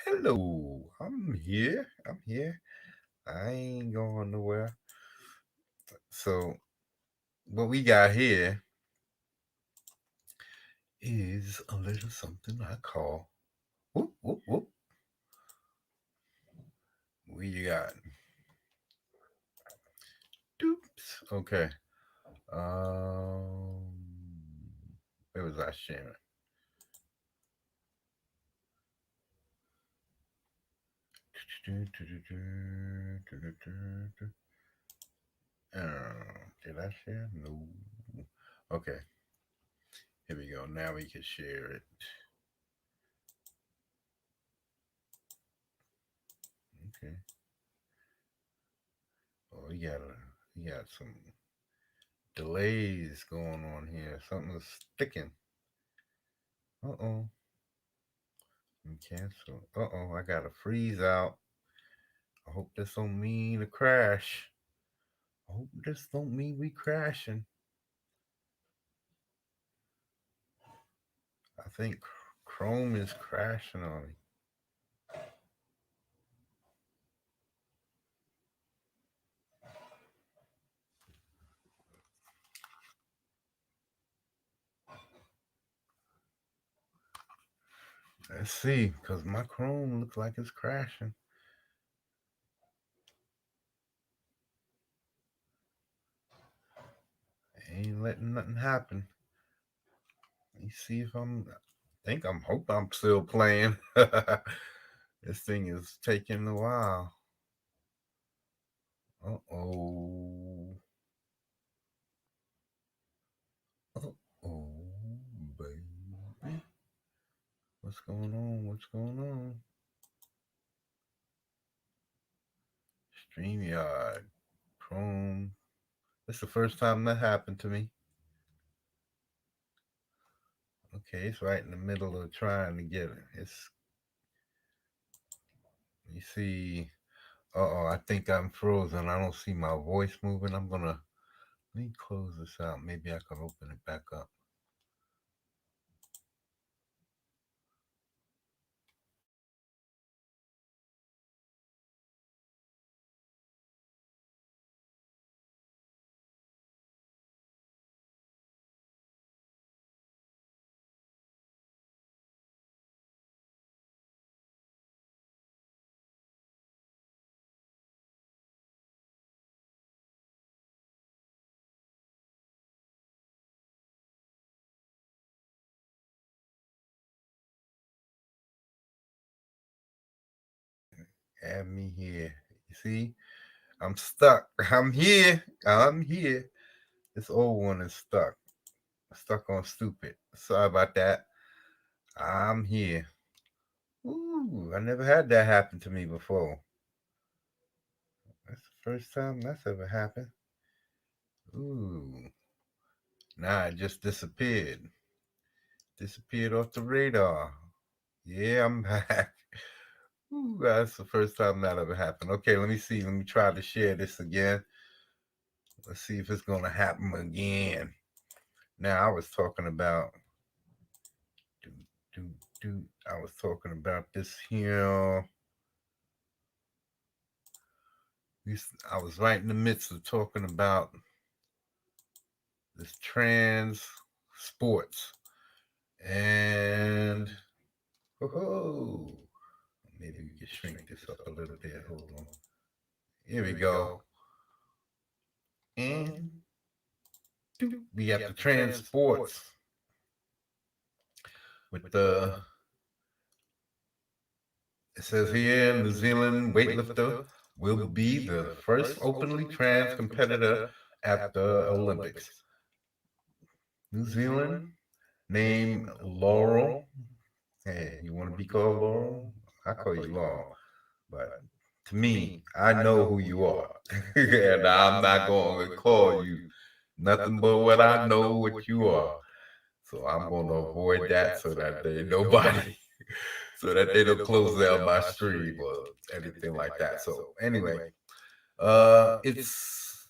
Hello, I'm here. I'm here. I ain't going nowhere. So, what we got here is a little something I call whoop whoop whoop. What you got? Doops. Okay. Um, where was I sharing? Did I share? No. Okay. Here we go. Now we can share it. Okay. Oh, we got some delays going on here. Something's sticking. Uh-oh. Cancel. Uh-oh, I gotta freeze out. I hope this don't mean a crash. I hope this don't mean we crashing. I think Chrome is crashing on me. Let's see, because my Chrome looks like it's crashing. Ain't letting nothing happen. Let me see if hope I'm still playing. This thing is taking a while. Uh-oh. Uh-oh, baby. What's going on? What's going on? StreamYard, Chrome. This is the first time that happened to me. Okay, it's right in the middle of trying to get it. You see, uh-oh, I think I'm frozen. I don't see my voice moving. Let me close this out. Maybe I can open it back up. Add me here. You see, I'm stuck. I'm here. I'm here. This old one is stuck. Stuck on stupid. Sorry about that. I'm here. Ooh, I never had that happen to me before. That's the first time that's ever happened. Ooh. Nah, it just disappeared. Disappeared off the radar. Yeah, I'm back. Ooh, that's the first time that ever happened. Okay, let me see. Let me try to share this again. Let's see if it's gonna happen again. Now I was talking about do, I was talking about this here. I was right in the midst of talking about this trans sports. And oh, maybe we can shrink this up a little bit. Hold on. Here we go. And we got the trans sports with it says here New Zealand weightlifter will be the first openly trans competitor at the Olympics. New Zealand named Laurel. Hey, you want to be called Laurel? I call you Laurel. But to me, I know who you are. And I'm not going to call you nothing but what I know what you are. So I'm going to avoid that so that they nobody, so that they don't close down my stream or anything like that. So anyway, it's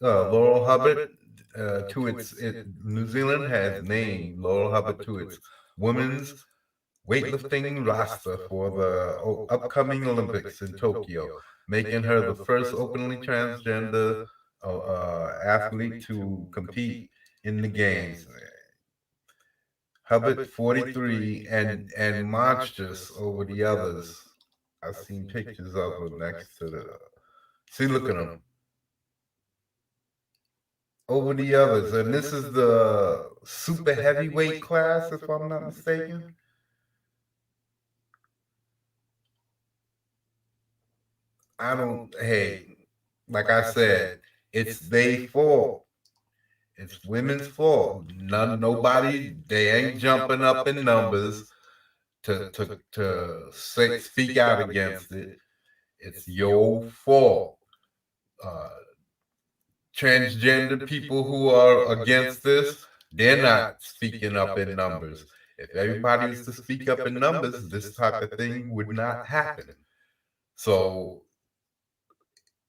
Laurel Hubbard. New Zealand has named Laurel Hubbard to its women's weightlifting roster for the upcoming Olympics in Tokyo, making her the first openly transgender athlete to compete in the games. Hubbard 43 and monstrous over the others. I've seen pictures of her next to the. See, look at them over the others, and this is the super heavyweight class, if I'm not mistaken. I don't. Hey, like I said, it's they fault. It's women's fault. Nobody. They ain't jumping up in numbers to speak out against it. It's your fault. Uh, Transgender people who are against this, they're not speaking up in numbers. If everybody was to speak up in numbers, this type of thing would not happen. So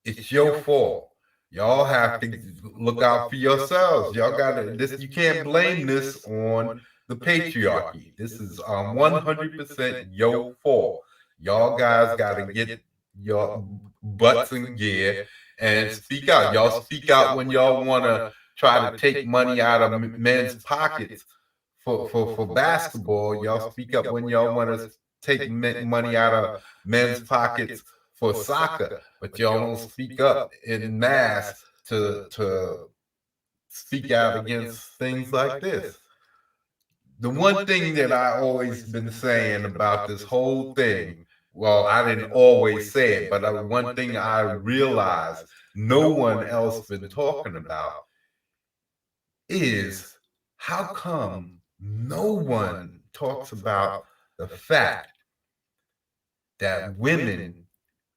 it's your fault. Y'all have to look out for yourselves. Y'all gotta this. You can't blame this on the patriarchy. This is 100% your fault. Y'all guys gotta get your butts in gear and speak out. Y'all speak out when y'all wanna try to take money out of men's pockets for basketball. Y'all speak up when y'all want to take money out of men's pockets for soccer, but y'all don't speak up in mass to speak out against things like this. The one thing that I always been saying about this whole thing, well, I didn't always say it, but one thing I realized no one else been talking about is how come no one talks about the fact that women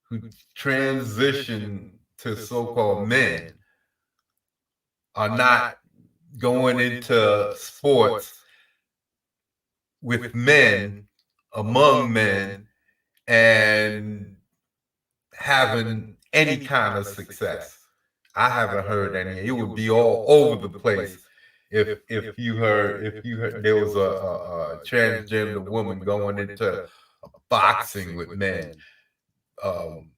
who transition to so-called men are not going into sports with men, among men, and having any kind of success. I haven't heard any. It would be all over the place if you heard there was a transgender woman going into boxing with men, um,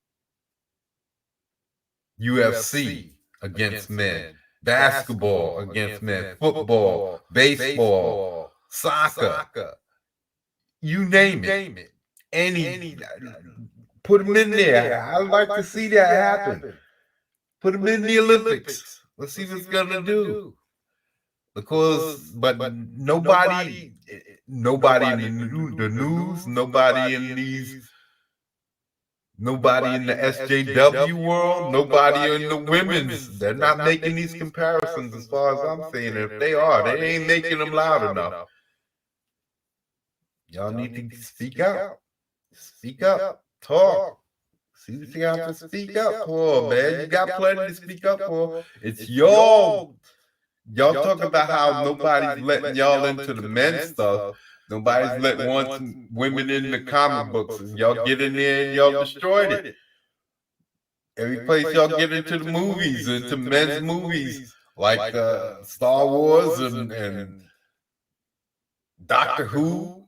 UFC against men, basketball against men, football, baseball, soccer, you name it. Any put them in there. I'd like to see that happen. Put them in the Olympics. Let's see what it's gonna do. Because, but nobody in the news, nobody in the SJW world, nobody in the women's. They're not making these comparisons as far as I'm saying. If they are, they ain't making them loud enough. Y'all need to speak out. Speak up. Talk. See what you have to speak up for, man. You got plenty to speak up for. It's y'all. Y'all talk about how nobody's letting y'all into the men's stuff. Nobody's letting women in the comic books. And y'all get in there and y'all destroyed it. Every place y'all get into the movies, into men's movies, like Star Wars and Doctor Who,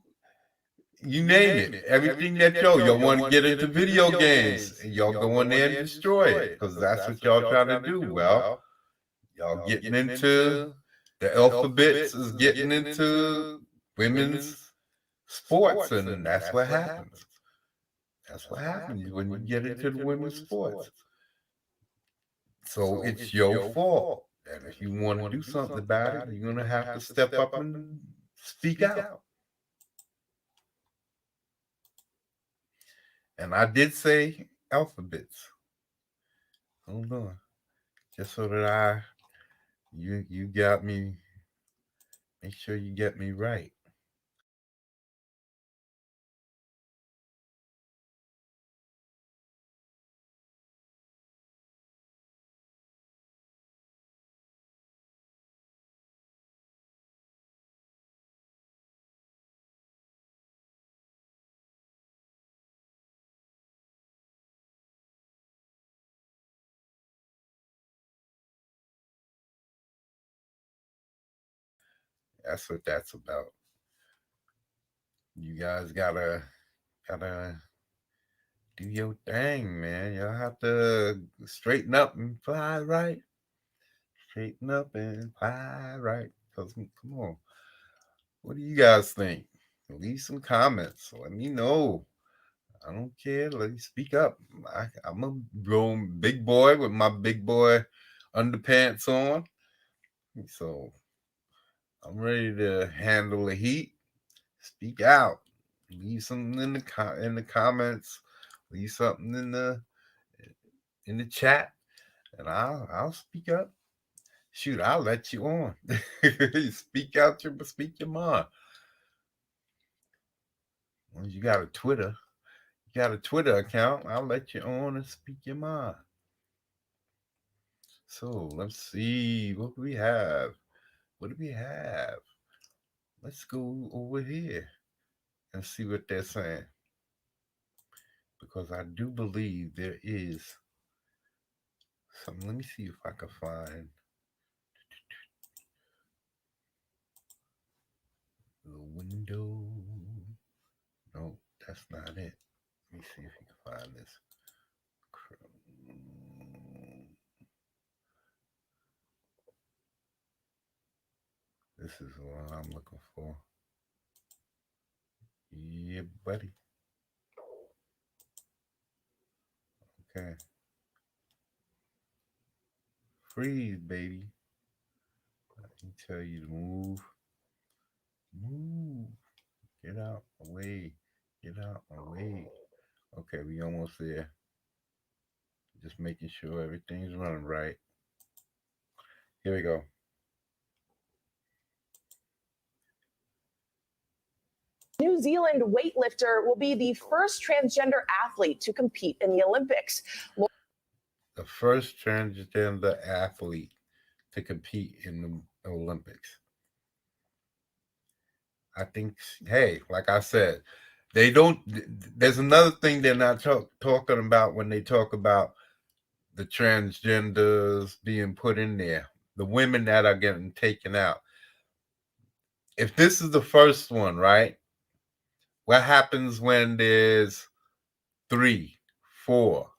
you name it. Everything that y'all want to get into video games, and y'all go in there and destroy it, because that's what y'all trying to do. Well, y'all getting into the alphabets is getting into women's sports, and that's what happens. That's what happens when you get into the women's sports. So it's your fault. And if you want to do something about it, you're going to have to step up and speak out. And I did say alphabets. Hold on. Just so that you got me, make sure you get me right. That's what that's about. You guys gotta do your thing, man. Y'all have to straighten up and fly right. Straighten up and fly right. Cause come on, what do you guys think? Leave some comments. Let me know. I don't care. Let me speak up. I'm a grown big boy with my big boy underpants on, so I'm ready to handle the heat. Speak out. Leave something in the comments. Leave something in the chat, and I'll speak up. Shoot, I'll let you on. Speak your mind. Once you got a Twitter account, I'll let you on and speak your mind. So let's see what do we have. What do we have? Let's go over here and see what they're saying, because I do believe there is some. Let me see if I can find the window. No, that's not it. Let me see if you can find this. This is what I'm looking for. Yeah, buddy. Okay. Freeze, baby. Let me tell you to move. Move. Get out my way. Get out my way. Okay, we almost there. Just making sure everything's running right. Here we go. New Zealand weightlifter will be the first transgender athlete to compete in the Olympics. The first transgender athlete to compete in the Olympics. I think, hey, like I said, they don't. There's another thing they're not talking about when they talk about the transgenders being put in there, the women that are getting taken out. If this is the first one, right? What happens when there's 3, 4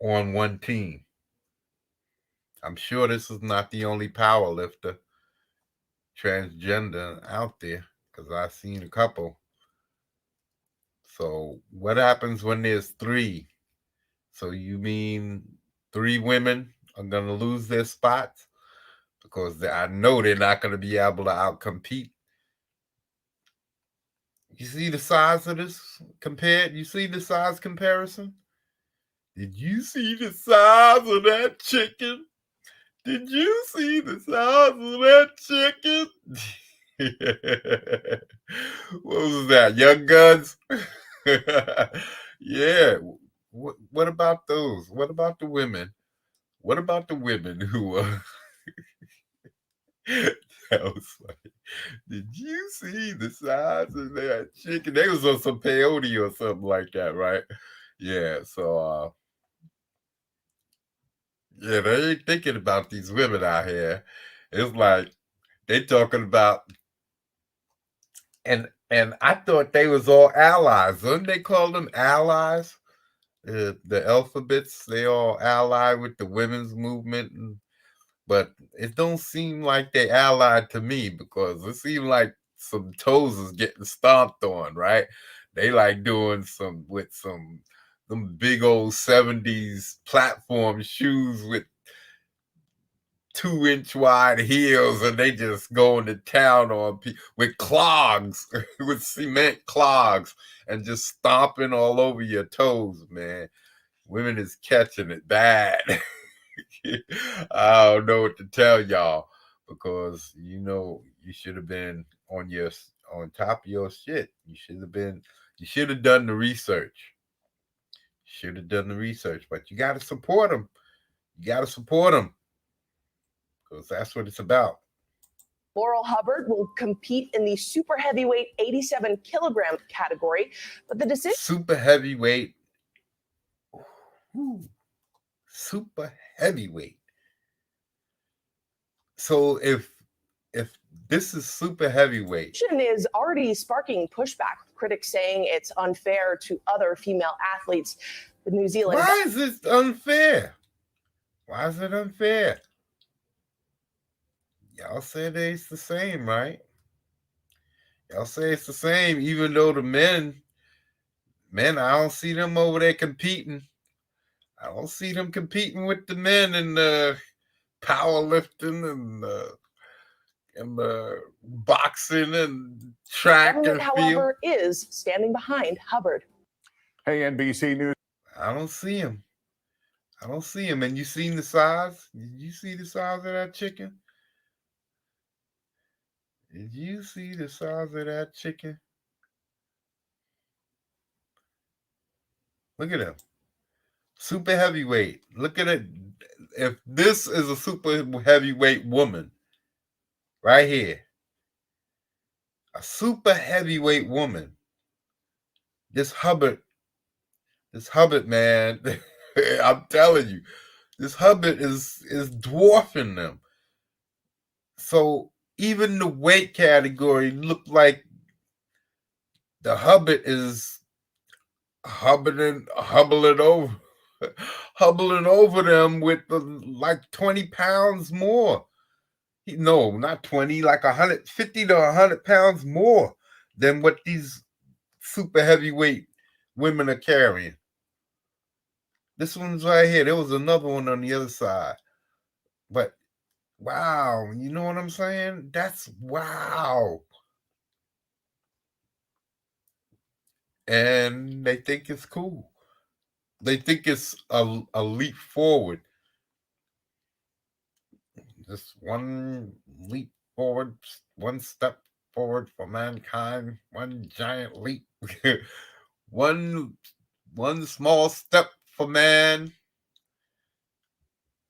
on one team? I'm sure this is not the only power lifter transgender out there, because I've seen a couple. So what happens when there's 3? So you mean 3 women are going to lose their spots? Because I know they're not going to be able to outcompete. You see the size of this compared? You see the size comparison? Did you see the size of that chicken? Did you see the size of that chicken? What was that? Young Guns? Yeah. What about those? What about the women? What about the women who that was funny. Did you see the size of that chicken? They was on some peyote or something like that, right? Yeah, so yeah, they ain't thinking about these women out here. It's like they talking about, and I thought they was all allies. Didn't they call them allies? The alphabets, they all ally with the women's movement, but it don't seem like they allied to me, because it seemed like some toes is getting stomped on, right? They like doing some with them big old 70s platform shoes with 2-inch wide heels, and they just going to town on with clogs, with cement clogs, and just stomping all over your toes, man. Women is catching it bad. I don't know what to tell y'all, because you should have been on top of your shit. You should have done the research. Should have done the research, but you got to support them. You got to support them, because that's what it's about. Laurel Hubbard will compete in the super heavyweight 87 kilogram category, but the decision. Super heavyweight. Ooh, super heavyweight. So if This is super heavyweight. Is already sparking pushback, critics saying it's unfair to other female athletes. The New Zealand. Why is this unfair? Why is it unfair? Y'all said it's the same, right? Y'all say it's the same, even though the men, I don't see them over there competing. I don't see them competing with the men in the powerlifting and the boxing and track and field. However, is standing behind Hubbard. Hey, NBC News. I don't see him. I don't see him. And you seen the size? Did you see the size of that chicken? Did you see the size of that chicken? Look at him. Super heavyweight. Look at it. If this is a super heavyweight woman, right here, a super heavyweight woman, this Hubbard, man, I'm telling you, this Hubbard is dwarfing them. So even the weight category looked like the Hubbard is hobbling over, hobbling over them with like 20 pounds more. No, not 20, like 150 to 100 pounds more than what these super heavyweight women are carrying. This one's right here. There was another one on the other side. But wow, you know what I'm saying? That's wow. And they think it's cool. They think it's a leap forward. Just one leap forward, one step forward for mankind, one giant leap. one small step for man,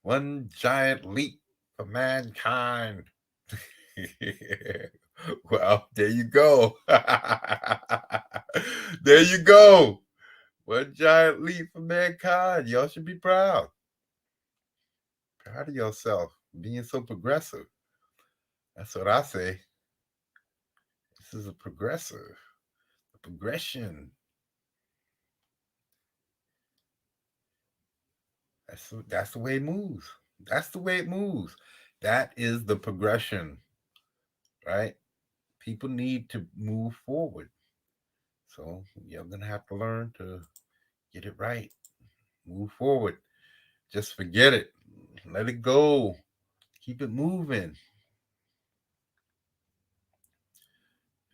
one giant leap for mankind. Well, there you go. There you go. One giant leap for mankind. Y'all should be proud. Proud of yourself being so progressive. That's what I say. This is a progressive. A progression. That's the way it moves. That's the way it moves. That is the progression, right? People need to move forward. So you're going to have to learn to get it right. Move forward. Just forget it. Let it go. Keep it moving.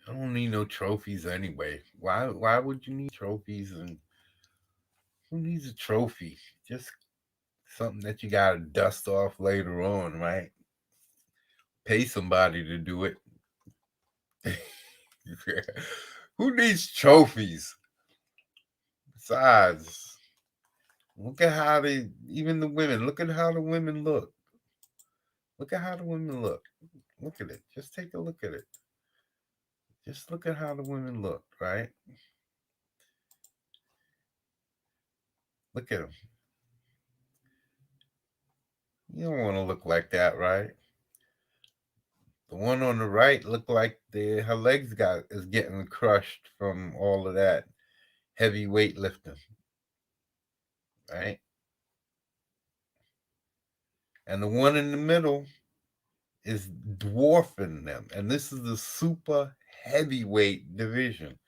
I don't need no trophies anyway. Why would you need trophies? And who needs a trophy? Just something that you got to dust off later on, right? Pay somebody to do it. Who needs trophies? Besides, look at how even the women, look at how the women look. Look at how the women look. Look at it. Just take a look at it. Just look at how the women look, right? Look at them. You don't want to look like that, right? The one on the right looked like her legs is getting crushed from all of that heavy weightlifting, right? And the one in the middle is dwarfing them. And this is the super heavyweight division.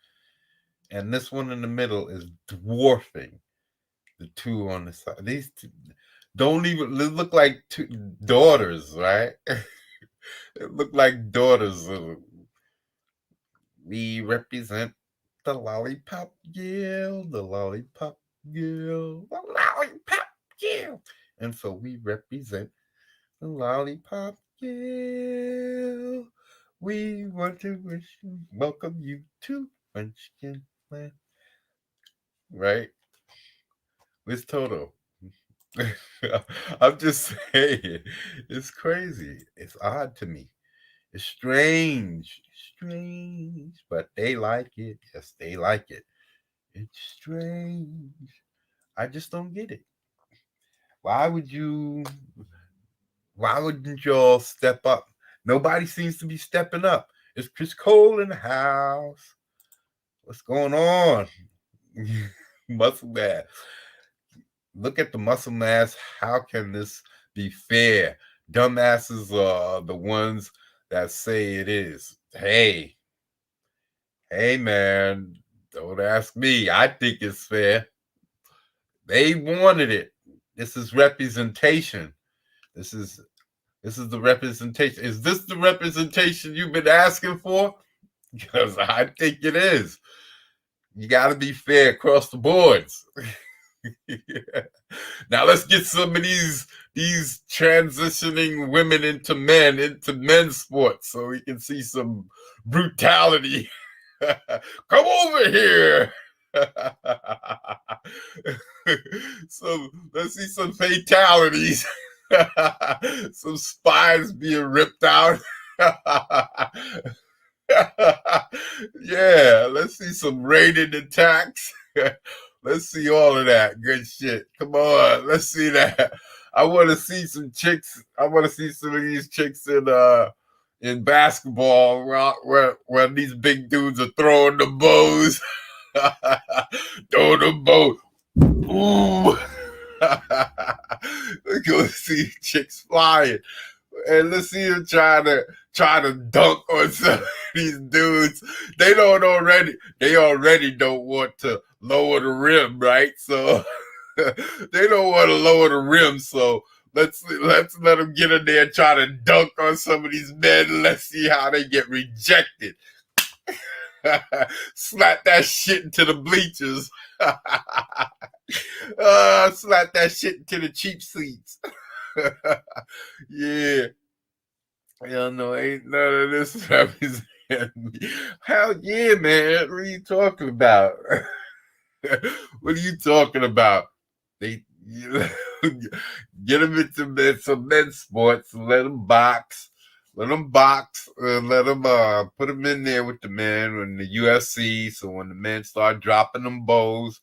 And this one in the middle is dwarfing the two on the side. These two don't even look like two daughters, right? It look like daughters. We represent the lollipop girl, the lollipop girl, the lollipop girl. And so we represent the lollipop girl. We want to welcome you to Munchkin Land. Right? Where's Toto? I'm just saying, it's crazy. It's odd to me. It's strange, but they like it. Yes, they like it. It's strange. I just don't get it. Why wouldn't y'all step up? Nobody seems to be stepping up. It's Chris Cole in the house. What's going on? Muscle mass. Look at the muscle mass. How can this be fair? Dumbasses are the ones that say it is. Hey, man, don't ask me. I think it's fair. They wanted it. This is representation. This is the representation. Is this the representation you've been asking for? Because I think it is. You got to be fair across the boards. Now let's get some of these transitioning women into men's sports, so we can see some brutality. Come over here. So let's see some fatalities. Some spines being ripped out. Yeah, let's see some raided attacks. Let's see all of that good shit. Come on, let's see that. I want to see some chicks. I want to see some of these chicks in basketball where these big dudes are throwing the bows. Throwing the bow. Ooh. Let's see chicks flying. And let's see them try to dunk on some of these dudes. They already don't want to lower the rim, right? So they don't want to lower the rim. So let's let them get in there and try to dunk on some of these men. Let's see how they get rejected. Slap that shit into the bleachers. Slap that shit into the cheap seats. Yeah. Hell no, ain't none of this representing me. Hell yeah, man. What are you talking about? What are you talking about? They get them into some men's sports, let them box. Let them box, let them put them in there with the men in the UFC. So when the men start dropping them bows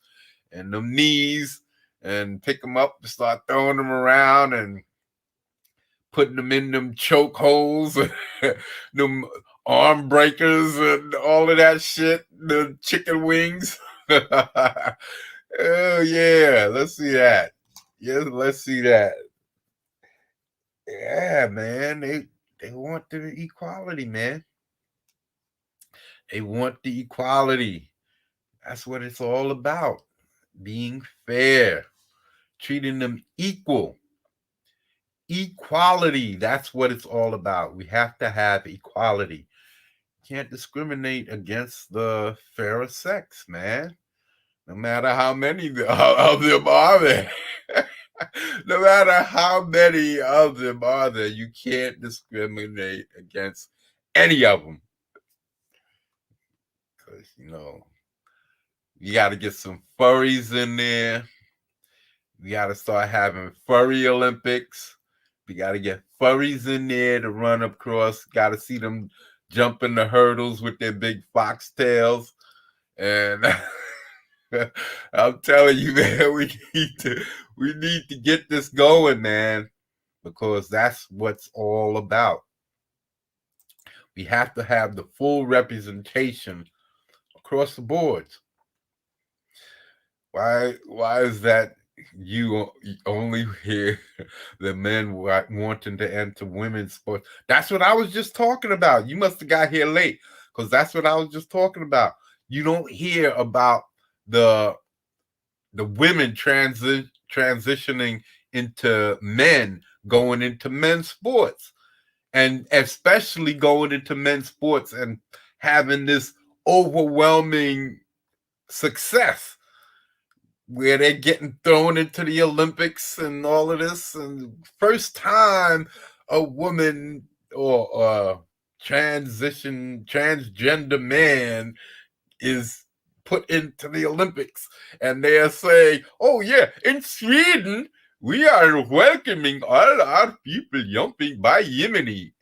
and them knees and pick them up and start throwing them around and putting them in them choke holes, them arm breakers and all of that shit, the chicken wings. Oh yeah, let's see that. Yeah, let's see that. Yeah, man, they want the equality, man. They want the equality. That's what it's all about. Being fair, treating them equal. Equality, that's what it's all about. We have to have equality. Can't discriminate against the fairer sex, man. No matter how many of them are there. No matter how many of them are there, you can't discriminate against any of them. Because, you got to get some furries in there. We got to start having furry Olympics. We got to get furries in there to run across. Got to see them jumping the hurdles with their big foxtails. And I'm telling you, man, we need to get this going, man, because that's what's all about. We have to have the full representation across the boards. Why is that? You only hear the men wanting to enter women's sports. That's what I was just talking about. You must have got here late, because that's what I was just talking about. You don't hear about the women transitioning into men, going into men's sports, and especially going into men's sports and having this overwhelming success, where they're getting thrown into the Olympics and all of this. And first time a woman or a transgender man is put into the Olympics. And they are saying, oh yeah, in Sweden, we are welcoming all our people jumping by Yemeni.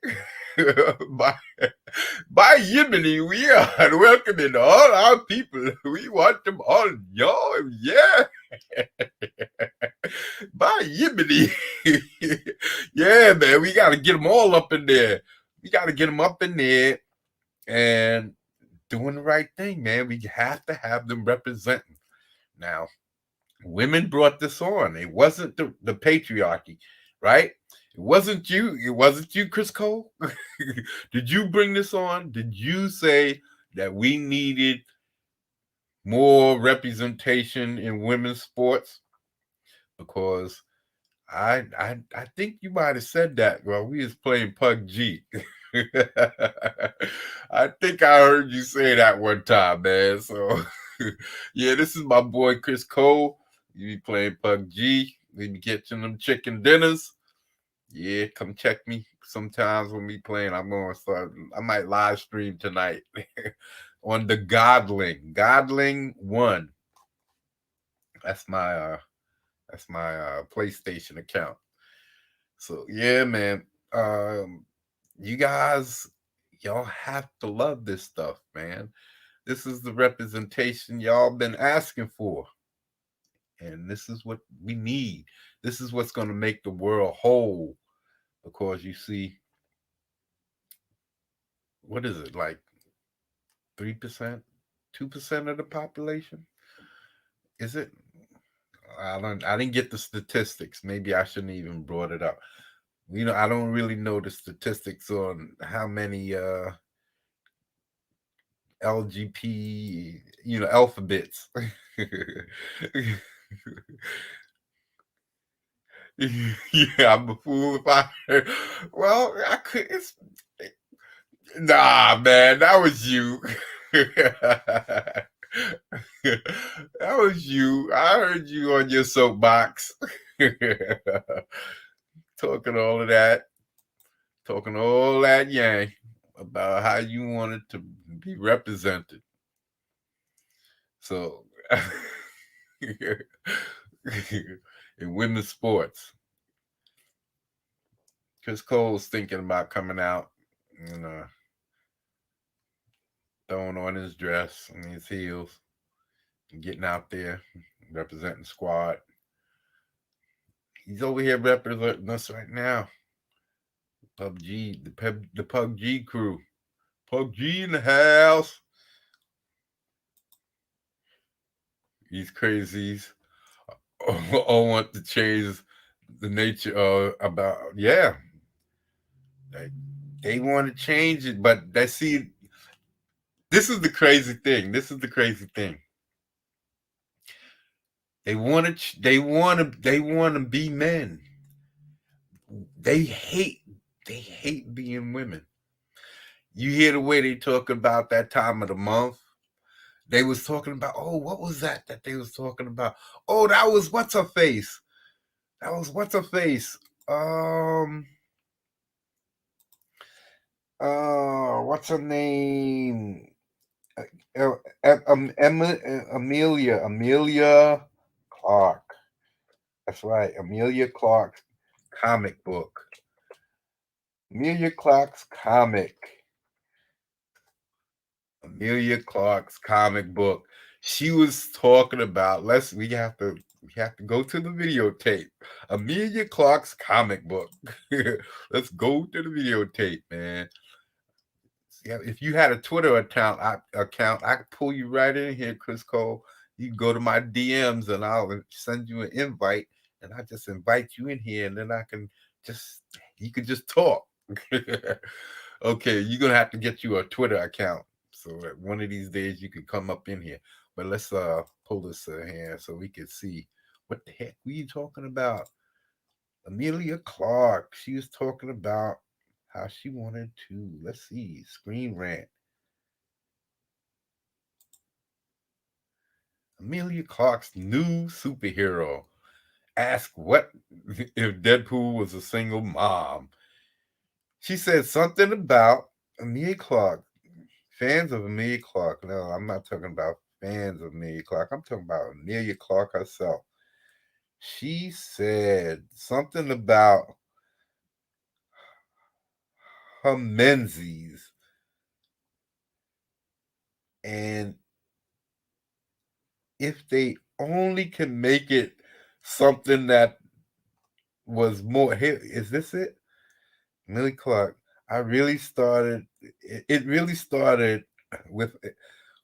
By Yemeni, we are welcoming all our people. We want them all, yeah. By Yemeni. Yeah, man, we got to get them all up in there. We got to get them up in there and doing the right thing, man. We have to have them representing. Now, women brought this on. It wasn't the patriarchy, right? It wasn't you. It wasn't you, Chris Cole. Did you bring this on? Did you say that we needed more representation in women's sports? Because I think you might have said that while we was playing PUBG. I think I heard you say that one time, man. So yeah, this is my boy Chris Cole. You be playing PUBG. We be catching them chicken dinners. Yeah, come check me sometimes when we playing. I'm gonna start. I might live stream tonight on the Godling 1. That's my PlayStation account. So yeah, man. You guys, y'all have to love this stuff, man. This is the representation y'all been asking for. And this is what we need. This is what's going to make the world whole. Because you see, what is it, like 3%, 2% of the population? Is it? I didn't get the statistics. Maybe I shouldn't even brought it up. I don't really know the statistics on how many LGP, alphabets. Yeah, I'm a fool if I. Well, I could. Nah, man, that was you. That was you. I heard you on your soapbox talking all that yang about how you wanted to be represented. So in women's sports, Chris Cole's thinking about coming out and throwing on his dress and his heels and getting out there representing the squad. He's over here representing us right now. PUBG, the PUBG crew. PUBG in the house. These crazies all want to change the nature about, yeah. They want to change it, but this is the crazy thing. They want to be men. They hate being women. You hear the way they talk about that time of the month. They was talking about, oh, what was that they was talking about? Oh, that was what's her face. What's her name? Amelia Clark. That's right, Amelia Clark's comic book. Amelia Clark's comic book. She was talking about. We have to go to the videotape. Amelia Clark's comic book. Let's go to the videotape, man. Yeah, if you had a Twitter account, I could pull you right in here, Chris Cole. You can go to my DMs and I'll send you an invite, and I just invite you in here, and then you can just talk. Okay, you're gonna have to get you a Twitter account so that one of these days you can come up in here. But let's pull this here so we can see what the heck were you talking about. Amelia Clark. She was talking about how she wanted to, let's see, Screen Rant. Amelia Clark's new superhero. Ask what if Deadpool was a single mom. She said something about Amelia Clark. Fans of Amelia Clark. No, I'm not talking about fans of Amelia Clark. I'm talking about Amelia Clark herself. She said something about her Menzies. And if they only can make it something that was more, here, is this it? Millie Clark. I really started. It really started with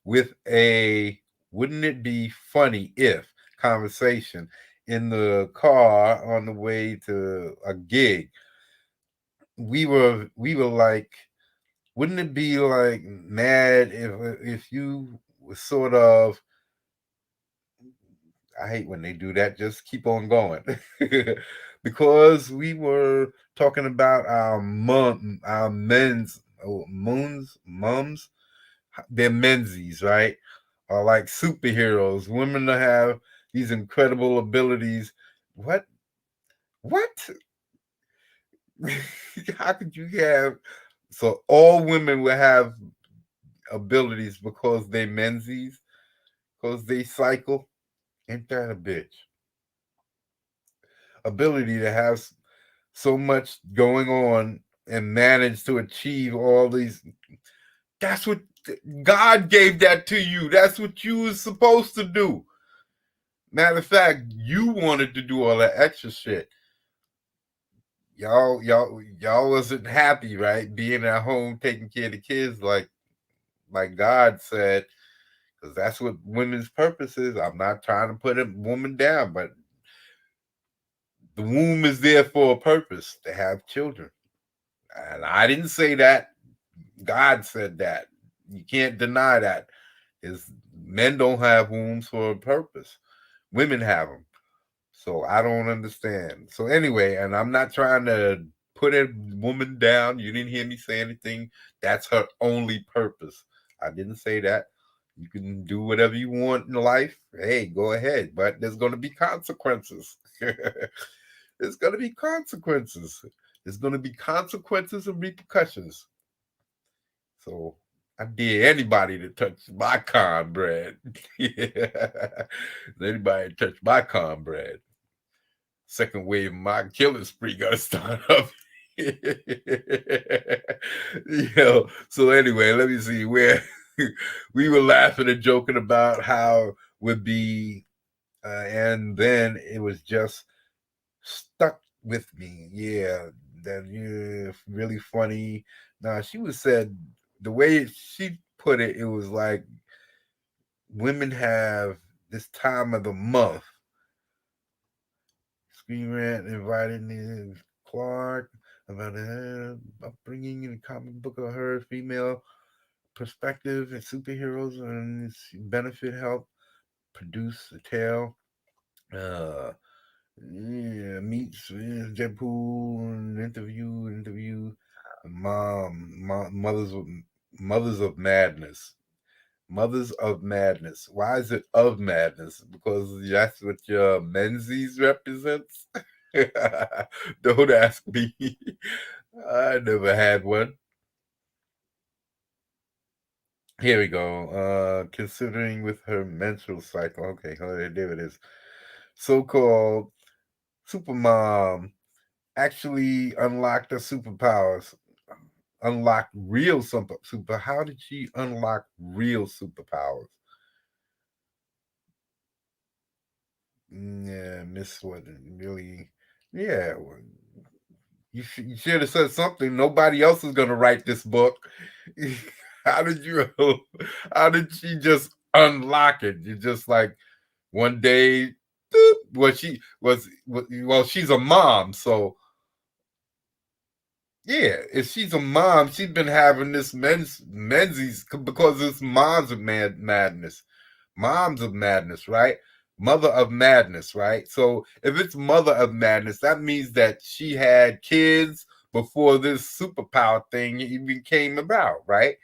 with a wouldn't it be funny if conversation in the car on the way to a gig. We were like, wouldn't it be like mad if you were sort of, I hate when they do that. Just keep on going. Because we were talking about our men's, mums, their mensies, right? Are like superheroes. Women that have these incredible abilities. What? What? How could you have? So all women will have abilities because they mensies, because they cycle. Ain't that a bitch? Ability to have so much going on and manage to achieve all these. That's what God gave that to you. That's what you was supposed to do. Matter of fact, you wanted to do all that extra shit. Y'all wasn't happy, right? Being at home taking care of the kids like God said, because that's what women's purpose is. I'm not trying to put a woman down, but the womb is there for a purpose, to have children. And I didn't say that. God said that. You can't deny that. Is men don't have wombs for a purpose. Women have them. So I don't understand. So anyway, and I'm not trying to put a woman down. You didn't hear me say anything. That's her only purpose. I didn't say that. You can do whatever you want in life. Hey, go ahead. But there's going to be consequences. There's going to be consequences. There's going to be consequences and repercussions. So I dare anybody to touch my cornbread. Yeah. Anybody touch my cornbread. Second wave of my killing spree got to start up. So anyway, let me see where we were laughing and joking about how would be, and then it was just stuck with me. Yeah, that really funny. Now she was said the way she put it, it was like women have this time of the month. Screen Rant invited me Clark about the upbringing in the comic book of her female perspective and superheroes and benefit help produce a tale. Uh, yeah, meets Deadpool and interview mothers of madness. Mothers of Madness. Why is it of madness? Because that's what your Menzies represents? Don't ask me. I never had one. Here we go. Considering with her menstrual cycle. Okay, there it is. So-called supermom actually unlocked her superpowers. Unlocked real super. How did she unlock real superpowers? Yeah, Miss wasn't really. Yeah, you should have said something. Nobody else is gonna write this book. How did you? How did she just unlock it? You just like one day. Boop, well, she was. Well, she's a mom, so yeah. If she's a mom, she's been having this menses because it's moms of madness. Moms of madness, right? Mother of madness, right? So if it's mother of madness, that means that she had kids before this superpower thing even came about, right?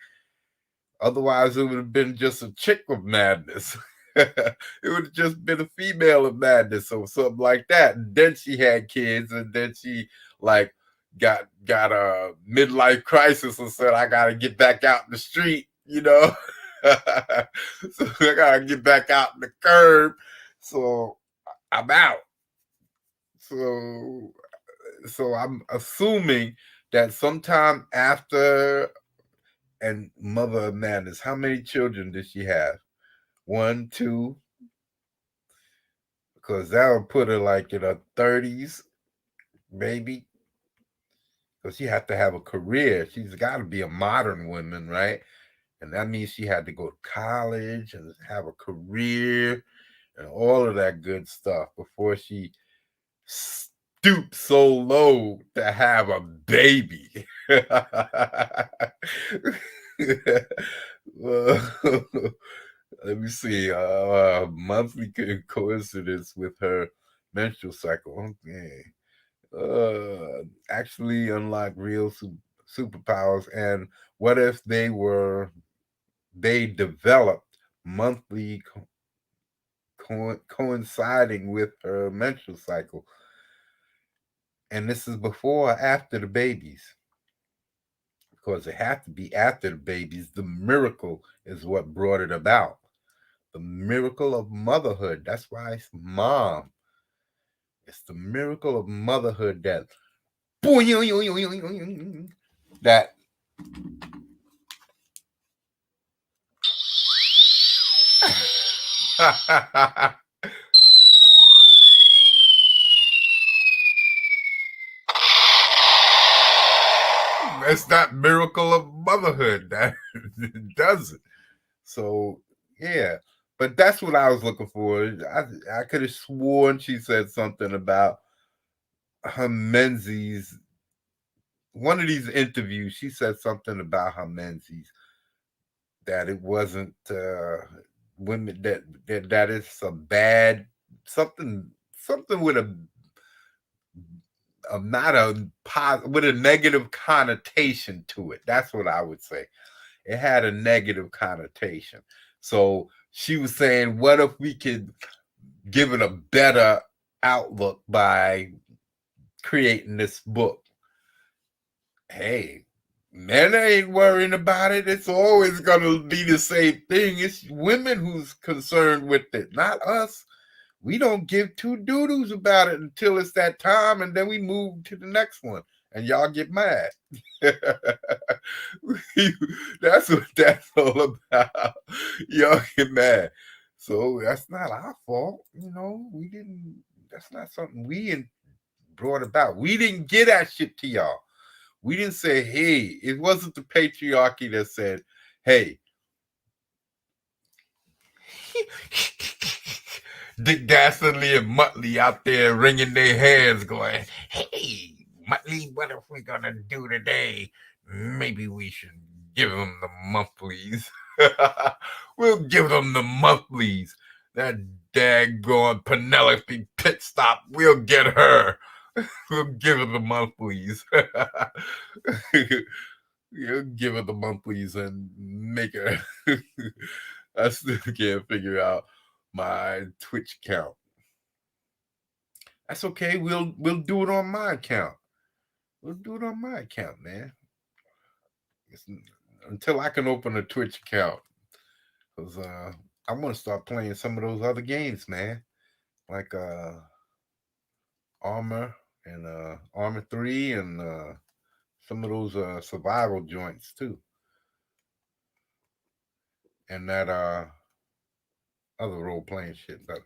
Otherwise, it would have been just a chick of madness. It would have just been a female of madness or something like that. And then she had kids, and then she like got a midlife crisis and said, "I got to get back out in the street," you know. So I got to get back out in the curb. So I'm out. So I'm assuming that sometime after and Mother of Madness, how many children did she have? One, two, because that would put her like in her 30s, maybe. So she had to have a career. She's got to be a modern woman, right? And that means she had to go to college and have a career and all of that good stuff before she stooped so low to have a baby. Let me see. Monthly coincidence with her menstrual cycle. Okay. Actually unlock real superpowers. And what if they developed monthly coinciding with her menstrual cycle? And this is before or after the babies? Because it had to be after the babies. The miracle is what brought it about. The miracle of motherhood. That's why it's mom. It's the miracle of motherhood that that it's that miracle of motherhood that does it. So yeah, but that's what I was looking for. I could have sworn she said something about her Menzies. One of these interviews, she said something about her Menzies, that it wasn't women, that it's a bad something with a not a with a negative connotation to it. That's what I would say. It had a negative connotation. So she was saying, what if we could give it a better outlook by creating this book? Hey, men ain't worrying about it. It's always gonna be the same thing. It's women who's concerned with it, not us. We don't give two doodles about it until it's that time, and then we move to the next one, and y'all get mad. That's what that's all about. Y'all get mad. So that's not our fault. We didn't, that's not something we brought about. We didn't get that shit to y'all. We didn't say, hey, it wasn't the patriarchy that said, hey, Dick Dastardly and Muttley out there wringing their hands going, hey, Muttley, what are we going to do today? Maybe we should give them the monthlies. We'll give them the monthlies. That daggone Penelope pit stop, we'll get her. We'll give her the monthlies. You'll give her the monthlies and make her. I still can't figure out my Twitch count. That's okay. We'll do it on my account. We'll do it on my account, man. Until I can open a Twitch account, because I want to start playing some of those other games, man. Like Armor and Armor 3 and some of those survival joints too. And that other role playing shit. But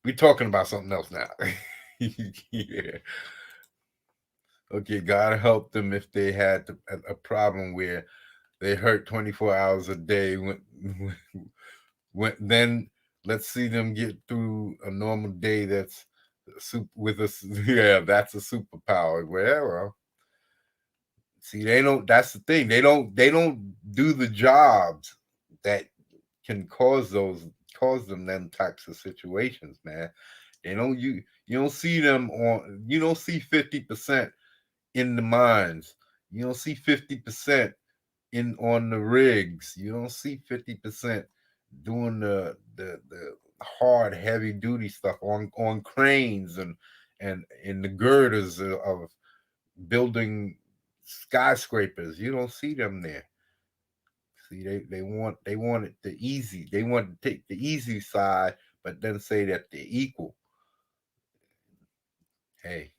we're talking about something else now. Yeah. Okay, God help them if they had a problem where they hurt 24 hours a day. Then let's see them get through a normal day that's with us. Yeah, that's a superpower. Well, see, they don't. That's the thing. They don't do the jobs that can cause them types of situations, man. They don't. You don't see them on. You don't see 50% in the mines. You don't see 50% on the rigs. You don't see 50% doing the hard heavy duty stuff on cranes and in the girders of building skyscrapers. You don't see them there. See, they want it the easy. They want to take the easy side, but then say that they're equal. Hey,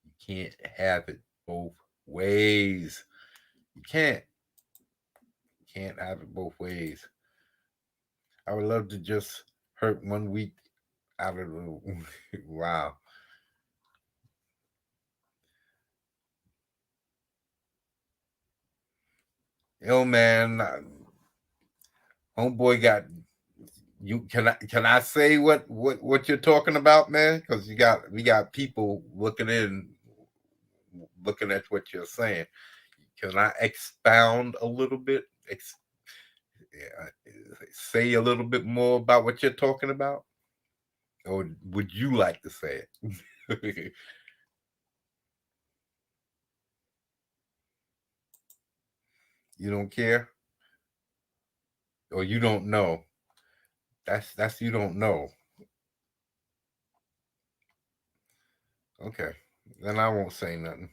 you can't have it both ways. You can't. You can't have it both ways. I would love to just hurt 1 week out of the wow. Yo, man, homeboy got you. Can I say what you're talking about, man? Because we got people looking at what you're saying. Can I expound a little bit? Say a little bit more about what you're talking about, or would you like to say it? You don't care, or you don't know. That's you don't know. Okay, then I won't say nothing.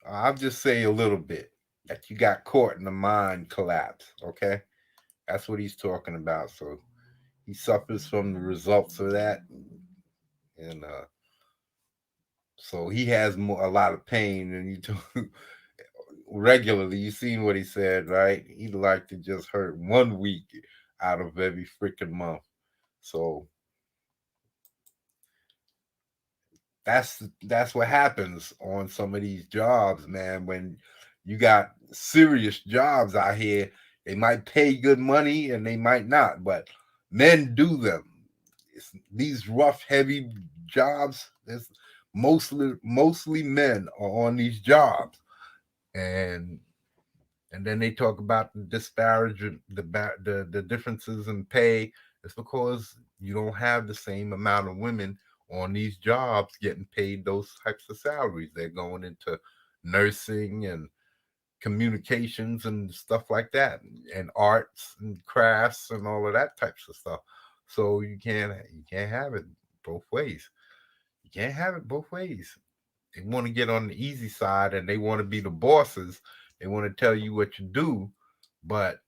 I'll just say a little bit that you got caught in the mind collapse. Okay, that's what he's talking about. So he suffers from the results of that, and so he has a lot of pain. And you do regularly. You seen what he said, right? He'd like to just hurt 1 week out of every freaking month. So that's what happens on some of these jobs, man. When you got serious jobs out here, they might pay good money and they might not, but men do them. These rough, heavy jobs. There's mostly men are on these jobs, and then they talk about the disparage, the differences in pay. It's because you don't have the same amount of women on these jobs getting paid those types of salaries. They're going into nursing and communications and stuff like that, and arts and crafts and all of that types of stuff. So you can't have it both ways. You can't have it both ways. They want to get on the easy side and they want to be the bosses. They want to tell you what you do, but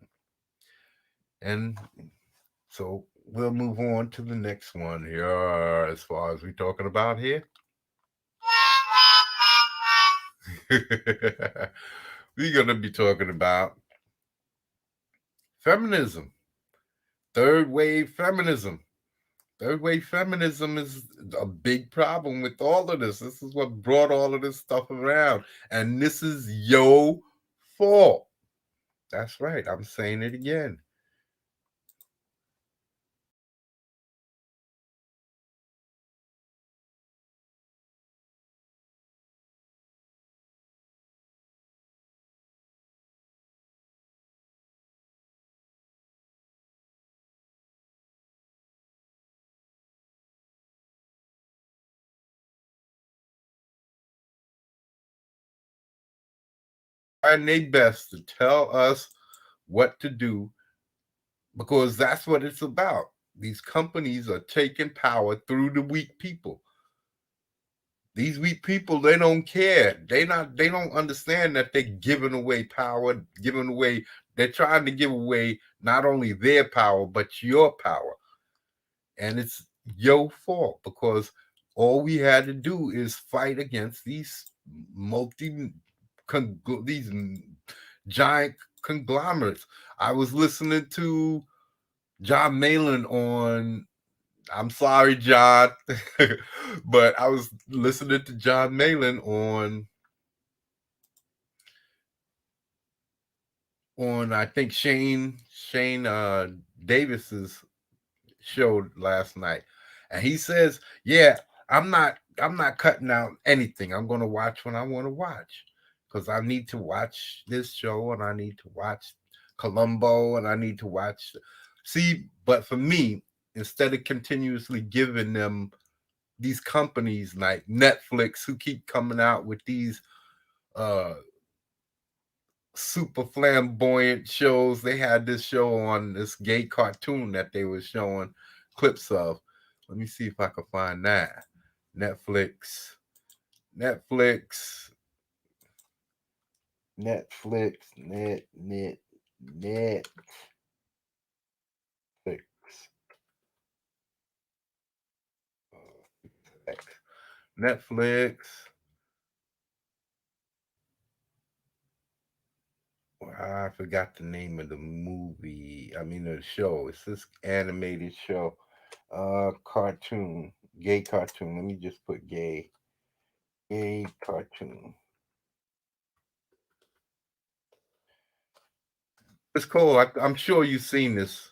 and so we'll move on to the next one here. As far as we're talking about here, we're gonna be talking about feminism, third wave feminism. Third wave feminism is a big problem with all of this. This is what brought all of this stuff around, and this is your fault. That's right. I'm saying it again. Trying their best to tell us what to do because that's what it's about. These companies are taking power through the weak people. These weak people, they don't care. They don't understand that they're giving away power, giving away, they're trying to give away not only their power, but your power. And it's your fault because all we had to do is fight against these multi these giant conglomerates. I was listening to John Malin on, I'm sorry, John, but I was listening to John Malin on I think Shane Davis's show last night, and he says, "Yeah, I'm not cutting out anything. I'm going to watch when I want to watch because I need to watch this show and I need to watch Columbo and I need to watch." See, but for me, instead of continuously giving them these companies like Netflix who keep coming out with these uh super flamboyant shows. They had this show on this gay cartoon that they were showing clips of. Let me see if I can find that. Netflix, Netflix, Netflix, Netflix, Netflix. I forgot the name of the movie. I mean the show. It's this animated show. Cartoon. Gay cartoon. Let me just put gay. A cartoon. It's cool. I'm sure you've seen this.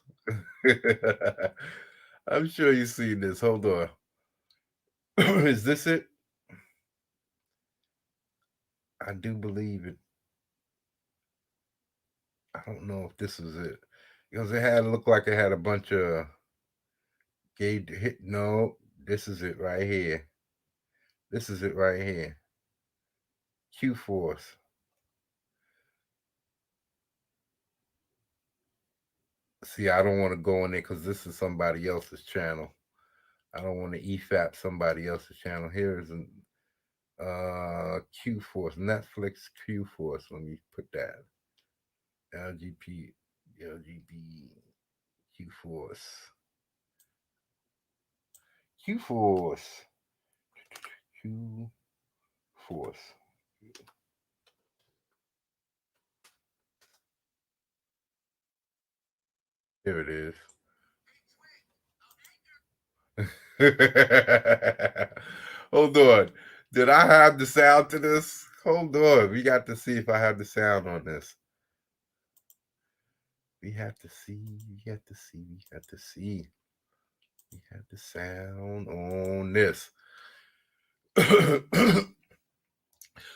I'm sure you've seen this. Hold on. Is this it? I do believe it. I don't know if this is it. Because it looked like it had a bunch of gay hit. No, this is it right here. This is it right here. Q Force. See, I don't want to go in there because this is somebody else's channel. I don't want to EFAP somebody else's channel. Here is an Q Force, Netflix Q Force. Let me put that. LGB Q Force. Q Force. Q Force. Here it is. Hold on. Did I have the sound to this? Hold on. We got to see if I have the sound on this. We have to see. We have to see. We have to see. We have the sound on this.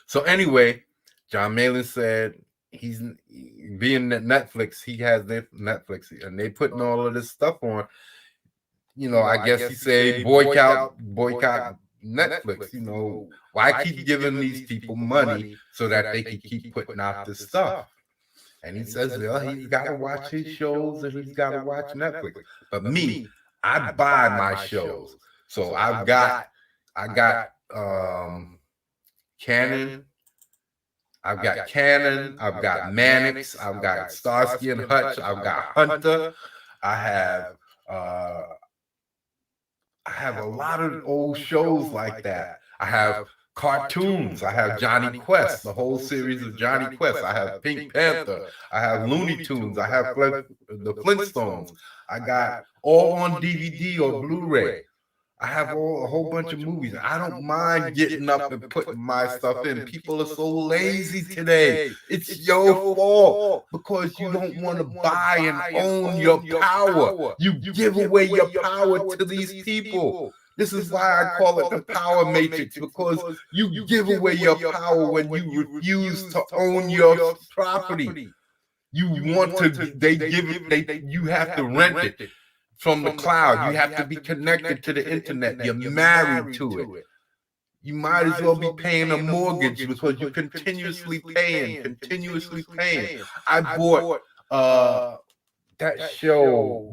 So anyway, John Malin said he's being at Netflix. He has Netflix, and they putting all of this stuff on. I guess he say boycott Netflix. Why keep giving these people money so that they can keep putting out this stuff? And he says, well, he's got to watch his shows and he's got to watch Netflix. But me, I buy my shows. So I got Canon. I've got Canon. I've got Mannix. I've got Starsky and Hutch. I've got Hunter. I have a lot of old shows like that. I have cartoons. I have Johnny Quest, the whole series of Johnny Quest. I have Pink Panther. I have Looney Tunes. I have the Flintstones. I got all on DVD or Blu-ray. I have a whole bunch of movies. I don't mind getting up and putting my stuff in. People are so lazy today. It's your fault because you don't want to buy and own your power. You give away your power to these people. This is why I call it the power matrix, because you give away your power when you refuse to own your property. You want to, you have to rent it from the cloud. You have to be connected to the internet. You're married to it. You might as well be paying a mortgage because you're continuously paying. I bought that show,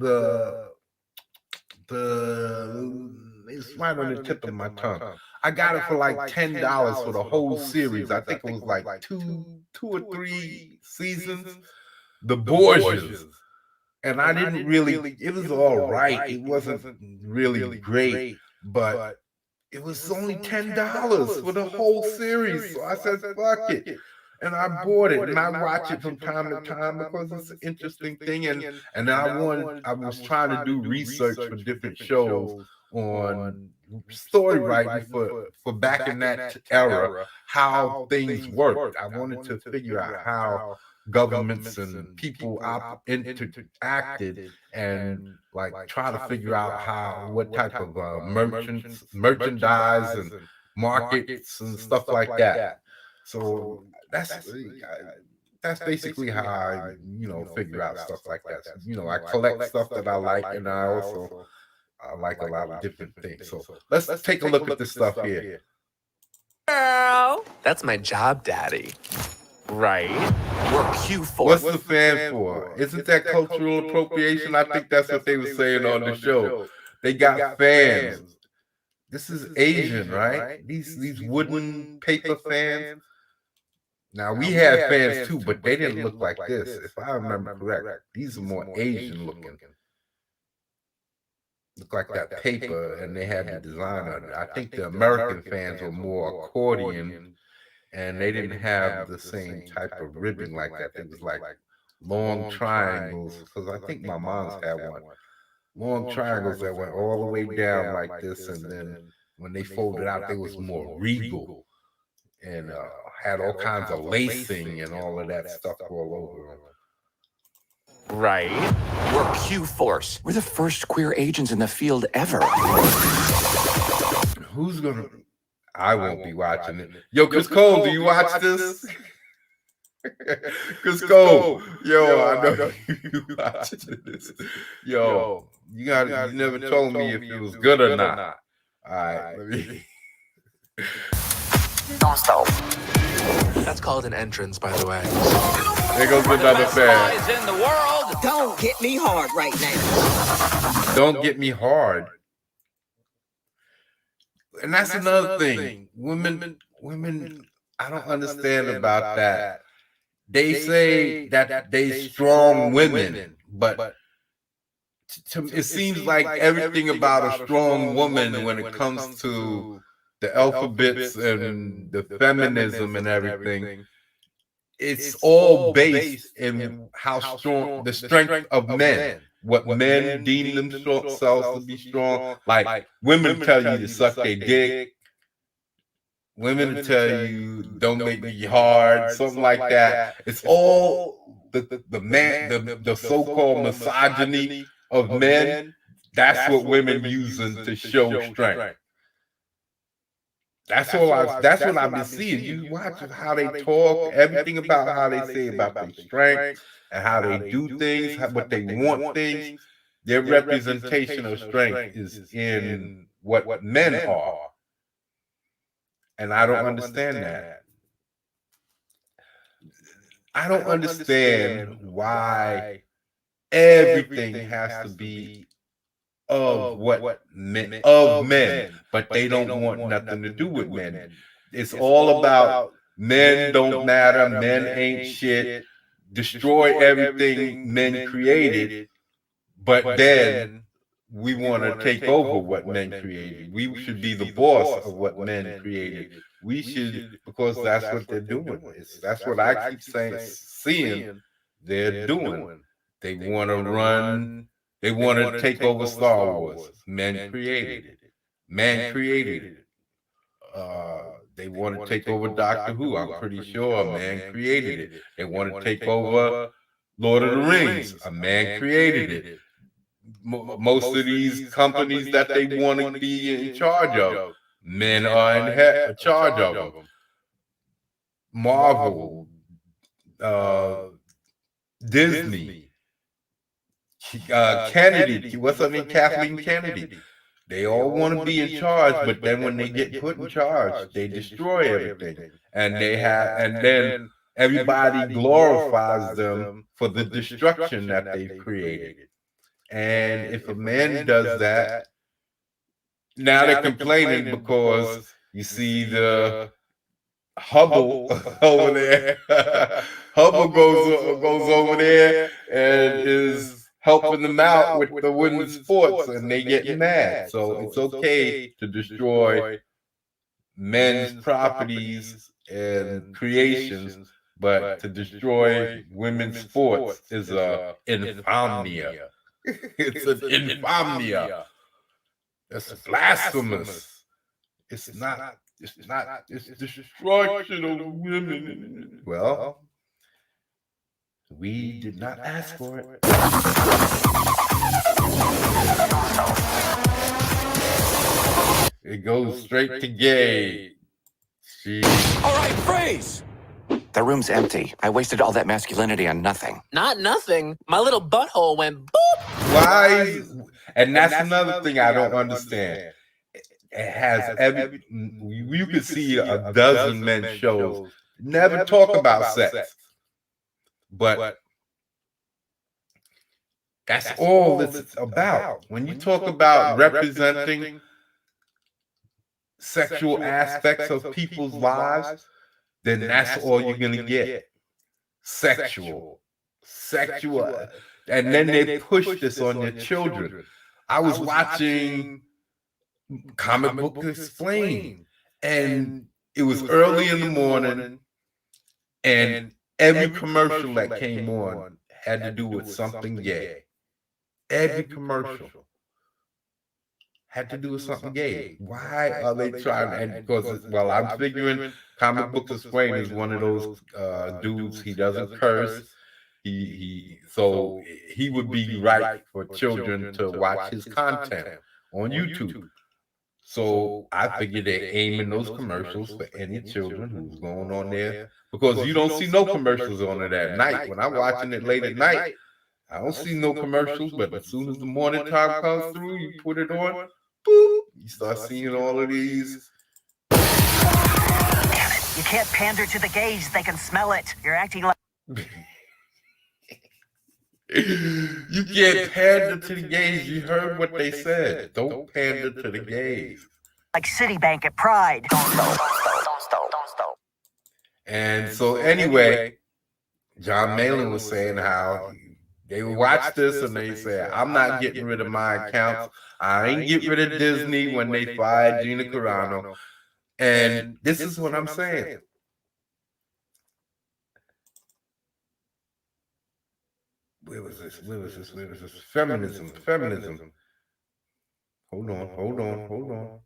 it's right on the tip of my tongue. I got it for like $10 for the whole series. I think it was like two or three seasons. The Borgias. And I didn't really, it was all right. It wasn't really great, but it was only $10 for the whole series. So I said, fuck it. And I bought it and I watch it from time to time because it's an interesting thing. And I was trying to do research for different shows on story writing for back in that era, how things worked. I wanted to figure out how governments and people interacted and like try to figure out what type of merchandise and markets and stuff like that. So that's basically how I figure out stuff like that. So, I collect stuff that I like, and I also like a lot of different things. So let's take a look at this stuff here. Girl, that's my job, daddy. Right? We're Q4. What's the fan for? Isn't that cultural appropriation? I think that's what they were saying on the show. They got fans. This is Asian, right? These wooden paper fans. Now we had fans too, but they didn't look like this. If I remember correct, these are more Asian looking. Look like that paper, and they had the design on it. I think the American fans were more accordion, and they didn't have the same type of ribbing like that. It was like long triangles, because I think my mom's had one. Long triangles that went all the way down like this, and then when they folded out, they was more regal. and had all kinds of lacing and all of that stuff all over him. Right? We're Q-Force. We're the first queer agents in the field ever. Who's gonna? I won't be watching it. Yo, Chris Cole, do you watch this? Chris Cole, yo, I know you watching this. Yo, you never told me if it was good or not. All right, let me. Don't stop. That's called an entrance, by the way. There goes another fan. in the world. Don't get me hard right now. Don't get me hard. And that's another thing. Women, I don't understand about that. They say that they strong women, but it seems like everything about a strong woman when it comes to the alphabets and the feminism and everything, it's all based in how strong the strength of men. What men deem themselves to be strong. Like women tell you to suck their dick. Women tell you don't make me hard, something like that. It's all the so-called misogyny of men. That's what women using to show strength. That's what I've been seeing. You watch how they talk, everything about how they say about their strength and how they do things, what they want things. Their representation of strength is in what men are. And I don't understand that. I don't understand why everything has to be of men, but they don't want nothing to do with men. It's all about men don't matter, men ain't shit, destroy everything men created, but then we want to take over what men created. We should be the boss of what men created. We should, because that's what they're doing. That's what I keep seeing they're doing. They want to run. They want to take over Star Wars. Men created it. Man created it. They want to take over Doctor Who. I'm pretty sure a man created it. They want to take over Lord of the Rings. A man created it. Most of these companies that they want to be in charge of, men are in charge of them. Marvel, Disney, Kennedy, what's her name? Kathleen Kennedy. They all want to be in charge, but then when they get put in charge, they destroy everything. And then everybody glorifies them for the destruction that they've created. And if a man does that, now they're complaining because you see the Hubble over there. Hubble goes over there and is helping them out with the women's sports, and they get mad. So it's okay to destroy men's properties and creations, but to destroy women's sports is a infamia. It's an infamia. It's blasphemous. It's not. It's destruction of women. Well, we did not ask for it. It goes straight to gay. All right, freeze! The room's empty. I wasted all that masculinity on nothing. Not nothing. My little butthole went boop. Why? And that's another thing I don't understand. It has you can see a dozen men shows never talk about sex, but that's all it's about. When you talk about representing sexual aspects of people's lives, then that's all you're gonna get. Sexual, and then they push this on your children. I was watching Comic Book Explained, and it was early in the morning, and every commercial that came on had to do with something gay. Every commercial. had to do with something gay. Why are they trying? And because, well, I'm figuring Comic Books Explained is one of those dudes. He doesn't curse. So he would be right for children to watch his content on YouTube. So I figured they're aiming those commercials for any children who's going on there, because you don't see no commercials on it at night. When I'm watching it late at night, I don't see no commercials, but as soon as the morning time comes through, you put it on, boop, you start seeing all of these. Damn it. You can't pander to the gays. They can smell it. You're acting like... You can't pander to the gays. You heard what they said. Don't pander to the gays. like Citibank at Pride. And so anyway, John Malin was saying how they would watch this and they say, I'm not getting rid of my accounts. I ain't getting rid of Disney when they fired Gina Carano. And this is what I'm saying. Where was this? Feminism. Hold on.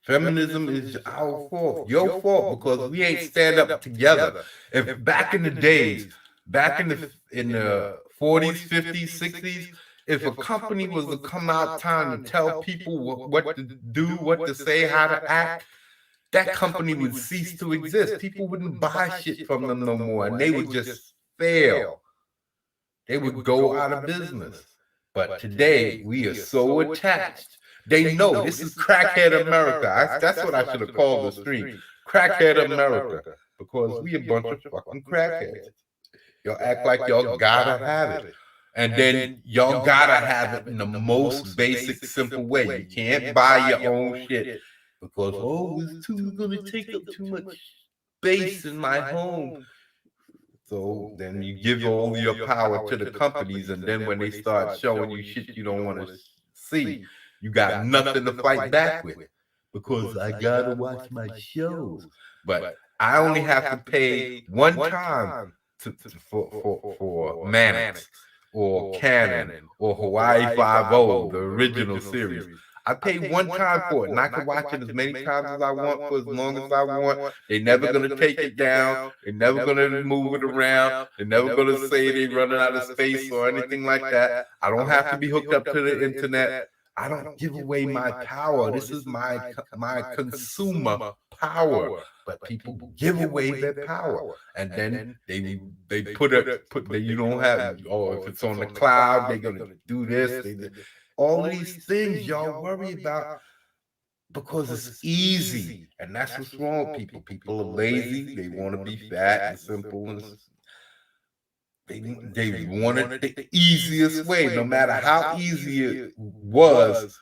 Feminism is our fault, your fault, because we ain't stand up together. If back in the days, back in the 40s, 50s, 60s, if a company was to come out trying to tell people what to do, what to say, how to act, that company would cease to exist. People wouldn't buy shit from them no more, and they would just fail. They would go out of business. But today, we are so attached. They know this is crackhead America. That's what I should have called the stream. Crackhead America. Because we a bunch of fucking crackheads. Y'all act like y'all gotta have it. And then y'all gotta have it in the most basic, simple way. You can't buy your own shit because, it's gonna take up too much space in my home. So then you give all your power to the companies, and then when they start showing you shit you don't want to see, you got nothing to fight back with, because I gotta watch my shows. But I only have to pay one time for Mannix or Canon or Hawaii Five-0, the original series. I pay one time for it, and I can watch it as many times as I want for as long as I want. They're never going to take it down. They're never going to move it around. They're never going to say they're running out of space or anything like that. I don't have to be hooked up to the internet. I don't give away my power. This is my consumer power. But people give away their power, and then they put you don't have. If it's on the cloud, they're gonna do this. All these things y'all worry about because it's easy, and that's what's wrong with people. People are lazy. They want to be fat and simple, and they want it the easiest way. No matter how easy it was,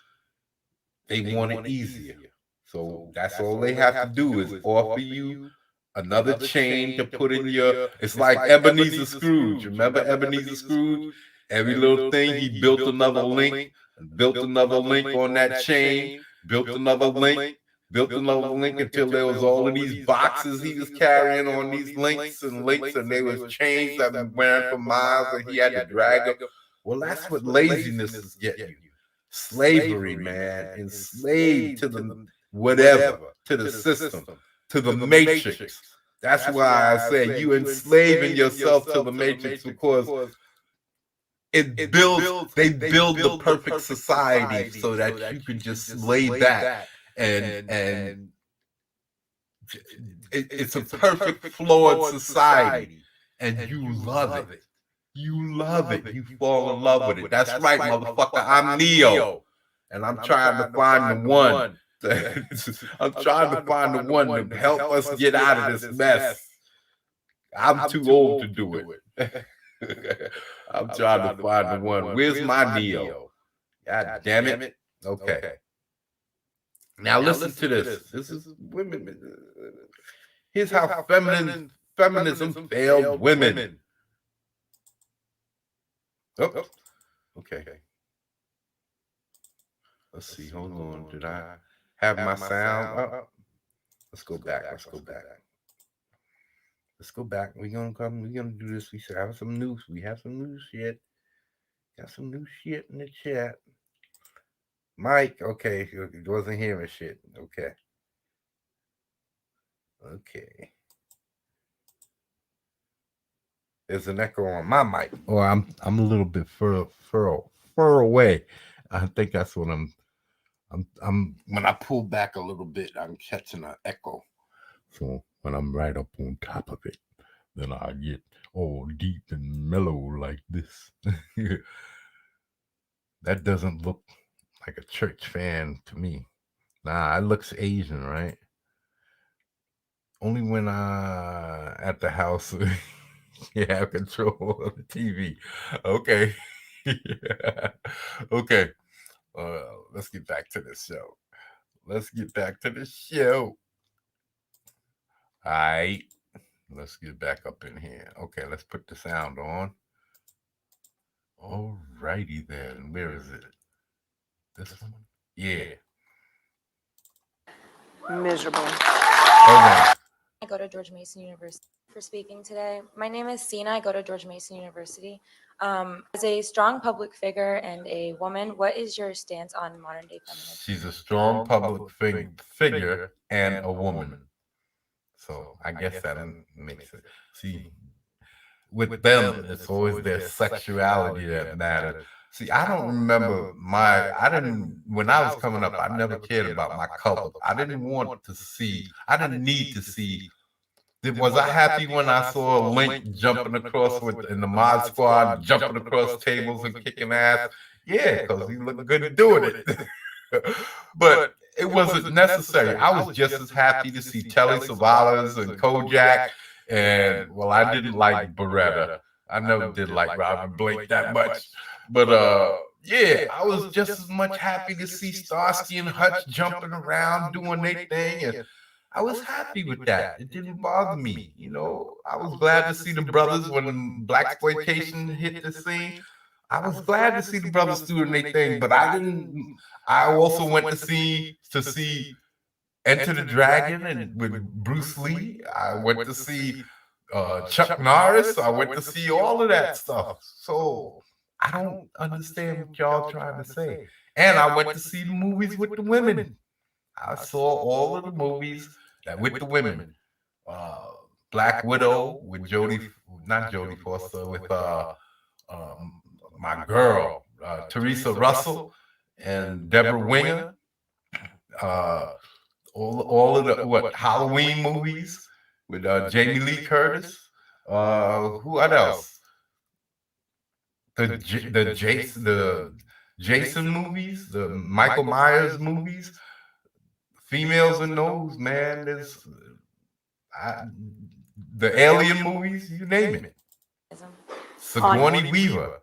they want it easier. So that's all they have to do is offer you another chain to put in your. It's like Ebenezer Scrooge. Remember Ebenezer Scrooge? Every little thing, he built another link, and built another link on that chain, built another link until there was all of these boxes he was carrying on these links, and they was chains that been wearing for miles, and he had to drag them. Well, that's what laziness is getting you. Slavery, man, enslaved to the whatever, to the system, to the matrix. That's why I say you enslaving yourself to the matrix, because they build the perfect society so that you can just lay back and it's a perfect flawed society, and you love it. You love it. You fall in love with it. That's right, motherfucker. I'm Neo, and I'm trying to find the one. I'm trying to find the one to help us get out of this mess. I'm too old to do it. I'm trying to find the one. Where's my Neo? God damn it. Okay. Now listen to this. This is women. Here's how feminism failed women. Oh, okay. Let's see. Hold on. Did I have my sound up? Let's go back. We're gonna do this. We have some news. We have some news shit. Got some new shit in the chat. Mike, okay, you wasn't hearing shit. Okay. Okay. There's an echo on my mic. Or I'm a little bit fur away. I think that's what I'm when I pull back a little bit, I'm catching an echo. So when I'm right up on top of it, then I get all deep and mellow like this. That doesn't look like a church fan to me. Nah, it looks Asian, right? Only when at the house you have control of the TV. Okay. Okay. Let's get back to the show. All right. Let's get back up in here. Okay, let's put the sound on. All righty then. Where is it? This one? Yeah. Miserable. Hold on. I go to George Mason University for speaking today. My name is Sina. I go to George Mason University. As a strong public figure and a woman, what is your stance on modern day feminism? She's a strong public figure and a woman. So I guess that makes it. See, with them, it's always their sexuality that matters. See, I don't remember when I was coming up, I never cared about my color. I didn't need to see. Was I happy when I saw Link jumping across in the mod squad, jumping across tables and kicking ass? Yeah, because he looked good doing it. But it wasn't necessary. I was just as happy to see Telly Savalas and Kojak. And, well, I didn't like Beretta. I never did like Robin Blake that much. But, yeah, I was just as much happy to see Starsky and Hutch jumping around, doing their thing. And I was happy with that. It didn't bother me. You know, I was glad to see the brothers when blaxploitation hit the scene. I was glad to see the brothers doing their thing, but I also went to see Enter the Dragon and with Bruce Lee. I went to see Chuck Norris. I went to see all of that stuff. So I don't understand what y'all trying to say. And I went to see the movies with the women. I saw all of the movies with the women. Black Widow with not Jodie Foster, with my girl, Teresa Russell and Deborah Winger. All of the Halloween movies with Jamie Lee Curtis. What else? The Jason movies, the Michael Myers movies. Females in those, man. There's the Alien movies, you name it. Sigourney Weaver.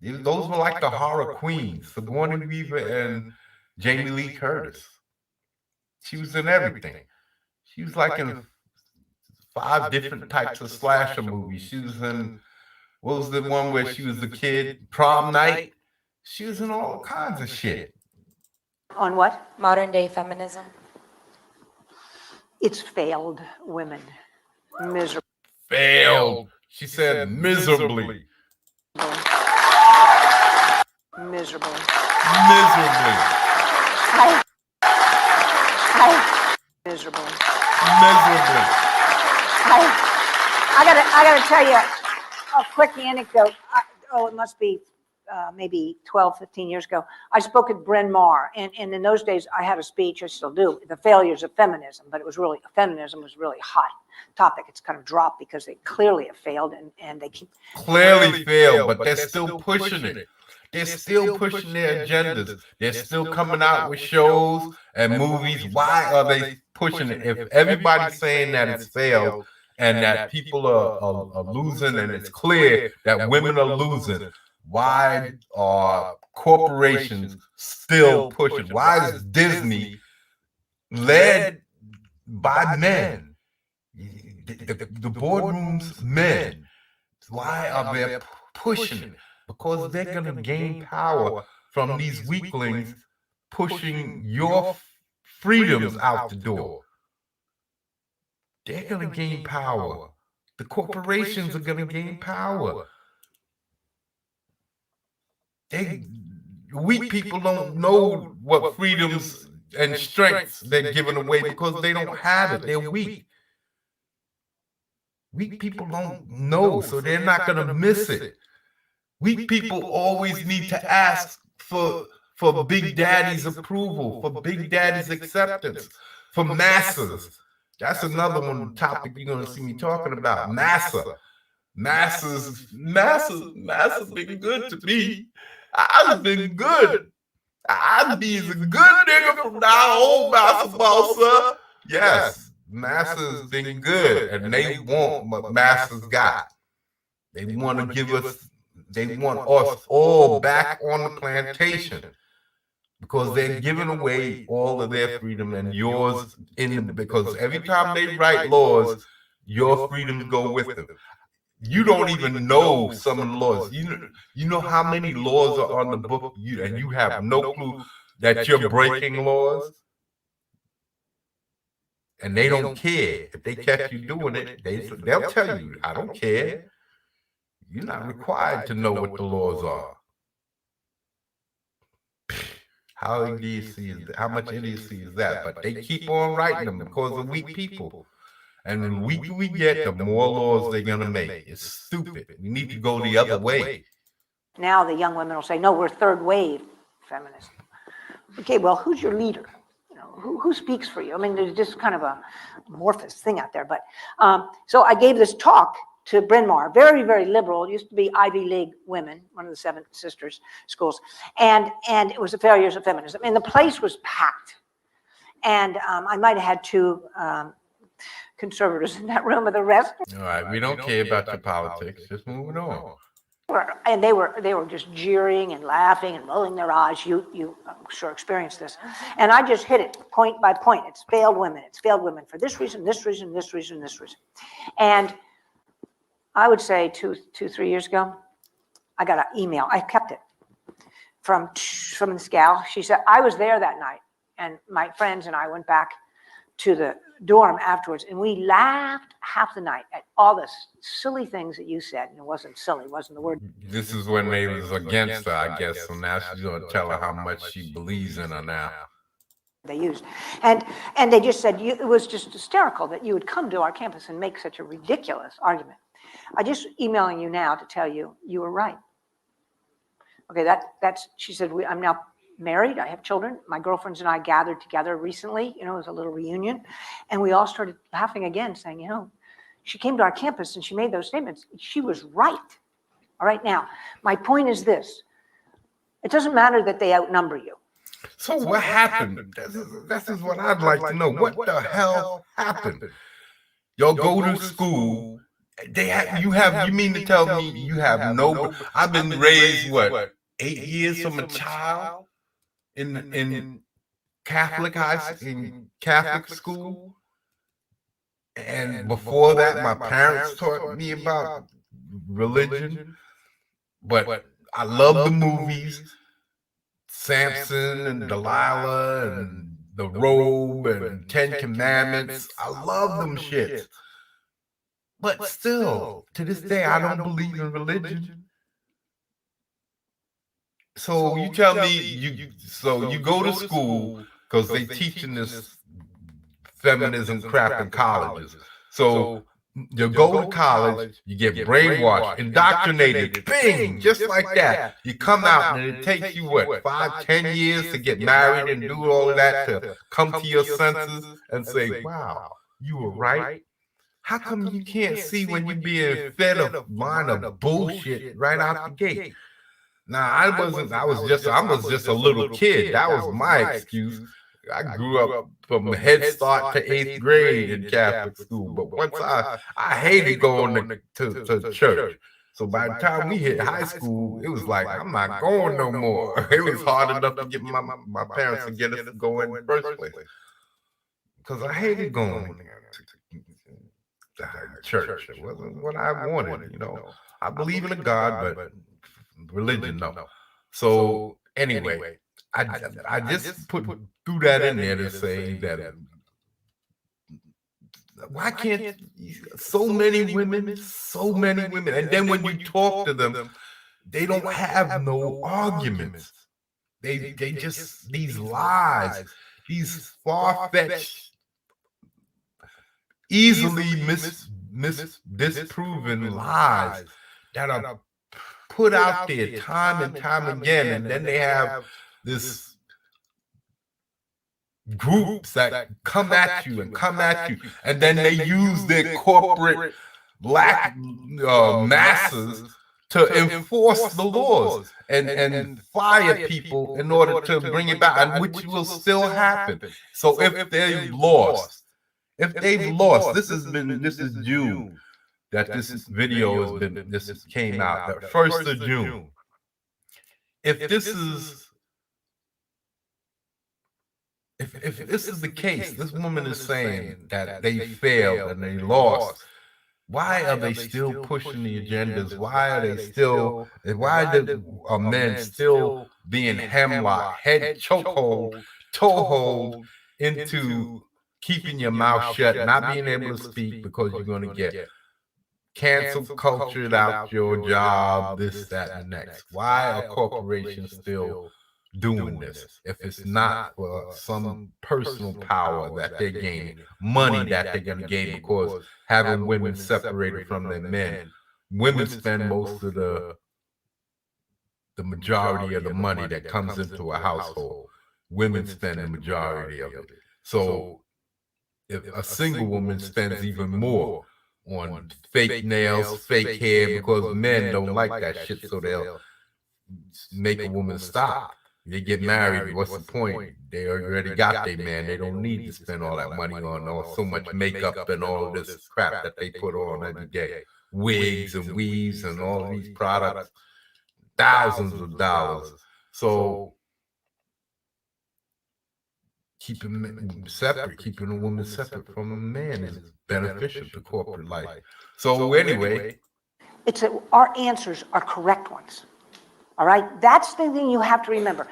Those were like the horror queens. Sigourney Weaver and Jamie Lee Curtis. She was in everything. She was like in 5 different types of slasher movies. She was in, what was the one where she was the kid? Prom Night. She was in all kinds of shit. On what? Modern day feminism. It's failed women. Miserable. Failed. She said miserably. Miserable. Miserably. Miserable. Miserably. I gotta tell you a quick anecdote. It must be maybe 12, 15 years ago. I spoke at Bryn Mawr, and in those days I had a speech, I still do, the failures of feminism, but feminism was really hot topic. It's kind of dropped because they clearly have failed, and they keep Clearly failed, but they're still pushing it. They're still pushing their agendas. They're still coming out with shows and movies. Why are they pushing it? If everybody's saying that it's failed and that people are losing, and it's clear that women are losing, why are corporations still pushing? Why is Disney led by men? The boardroom's men. Why are they pushing it? Because they're going to gain power from these weaklings pushing your freedoms out the door. They're going to gain power. The corporations are going to gain power. They weak people don't know what freedoms and strengths they're giving away because they don't have it. They're weak. Weak people don't know, so they're not gonna miss it. Weak people always need to ask for Big Daddy's approval, for Big Daddy's acceptance, for masses. That's another one topic you're gonna see me talking about. Massa. Massa's been good to me. I've been good. I'd be a good nigga from now on, Massa Bossa. Yes, Massa's been good, and they want what Massa's got. They want to give us, they want us all back on the plantation because they're giving away all of their freedom and yours because every time they write laws, your freedoms go with them. You don't even know some of the laws. You know how many laws are on the book, and you have no clue that you're breaking laws. And they don't care. If they catch you doing it, they'll tell you, I don't care. You're not required to know what the laws are. How much idiocy is that? But they keep on writing them because of weak people. And the weaker we get, the more laws they're going to make. It's stupid. We need to go the other way. Now the young women will say, no, we're third wave feminists. Okay, well, who's your leader? You know, who speaks for you? I mean, there's just kind of a amorphous thing out there. But so I gave this talk to Bryn Mawr, very, very liberal. It used to be Ivy League women, one of the 7 sisters schools. And it was the failures of feminism. And the place was packed. And I might have had 2 conservatives in that room, but the rest. All right, we don't care about your politics. Just moving on. And they were just jeering and laughing and rolling their eyes. You I'm sure experienced this. And I just hit it point by point. It's failed women. It's failed women for this reason, this reason, this reason, this reason. And I would say 3 years ago, I got an email. I kept it from this gal. She said, I was there that night, and my friends and I went back to the dorm afterwards, and we laughed half the night at all the silly things that you said. And it wasn't silly, wasn't the word. This is when they was against her, I guess. So now she's going to tell her how much she believes in her now. They used. And they just said, it was just hysterical that you would come to our campus and make such a ridiculous argument. I just emailing you now to tell you, you were right. Okay, that's, she said, I'm now married, I have children. My girlfriends and I gathered together recently, it was a little reunion. And we all started laughing again, saying, she came to our campus and she made those statements. She was right. All right, now, my point is this. It doesn't matter that they outnumber you. So what happened? This is what I'd like to know. What the hell happened? Y'all go to school. You mean to tell me you have no, I've been raised, 8 years from a child? In Catholic Catholic school, and before that, my parents taught me about religion. But I love the movies, Samson and Delilah and the robe and 10 Commandments. I love them shits. But still, to this day, I don't believe in religion. So you tell me you go to school because they teaching this feminism crap in colleges. So you go to college, you get brainwashed, indoctrinated, bing, just like that. You come out and it takes you 5, 10 years to get married and do all of that to come to your senses and say, wow, you were right. How come you can't see when you're being fed a line of bullshit right out the gate? Nah, I was just a little kid. That was my excuse. I grew up from Head Start to 8th grade in Catholic school. But once I hated going to church. So by the time we hit high school, it was like, I'm not going no more. It was hard enough to get my parents to get us to go in the first place. Because I hated going to church. It wasn't what I wanted, I believe in a God, but religion, no. So anyway, I just threw that in there to say that why can't so many women, and then when you talk to them, They don't have no arguments. They just these lies, these far-fetched, easily disproven lies that are put out there time and time again, and then they have this groups that come at you and come at you, and then they use their corporate black masses to enforce the laws and fire people in order to bring it back, and which will still happen. So if they've lost, this is June that this video this came out, the 1st of June. If this is the case, this woman is saying that they failed and they lost. Why are they still pushing the agendas? Why are they still? Why are men still being hemlocked, head chokehold, toehold into keeping your mouth shut, not being able to speak because you're going to get canceled, cultured out your job, this, that, and the next? Why are corporations still doing this if it's not for some personal power that they're gaining, money that they're going to gain because having women separated from their men? Women spend most of the majority of the money that comes into a household. Women spend the majority of it. So if a single woman spends even more on fake nails, fake hair, because men don't like that shit, so they'll make a woman stop. They get married, what's the point? They already got their man. They don't need to spend all that money on so much makeup and all this crap that they put on every day. Wigs and weaves and all these products, thousands of dollars. So keeping a woman separate from a man is beneficial to corporate life. So anyway, Our answers are correct ones. All right, that's the thing you have to remember.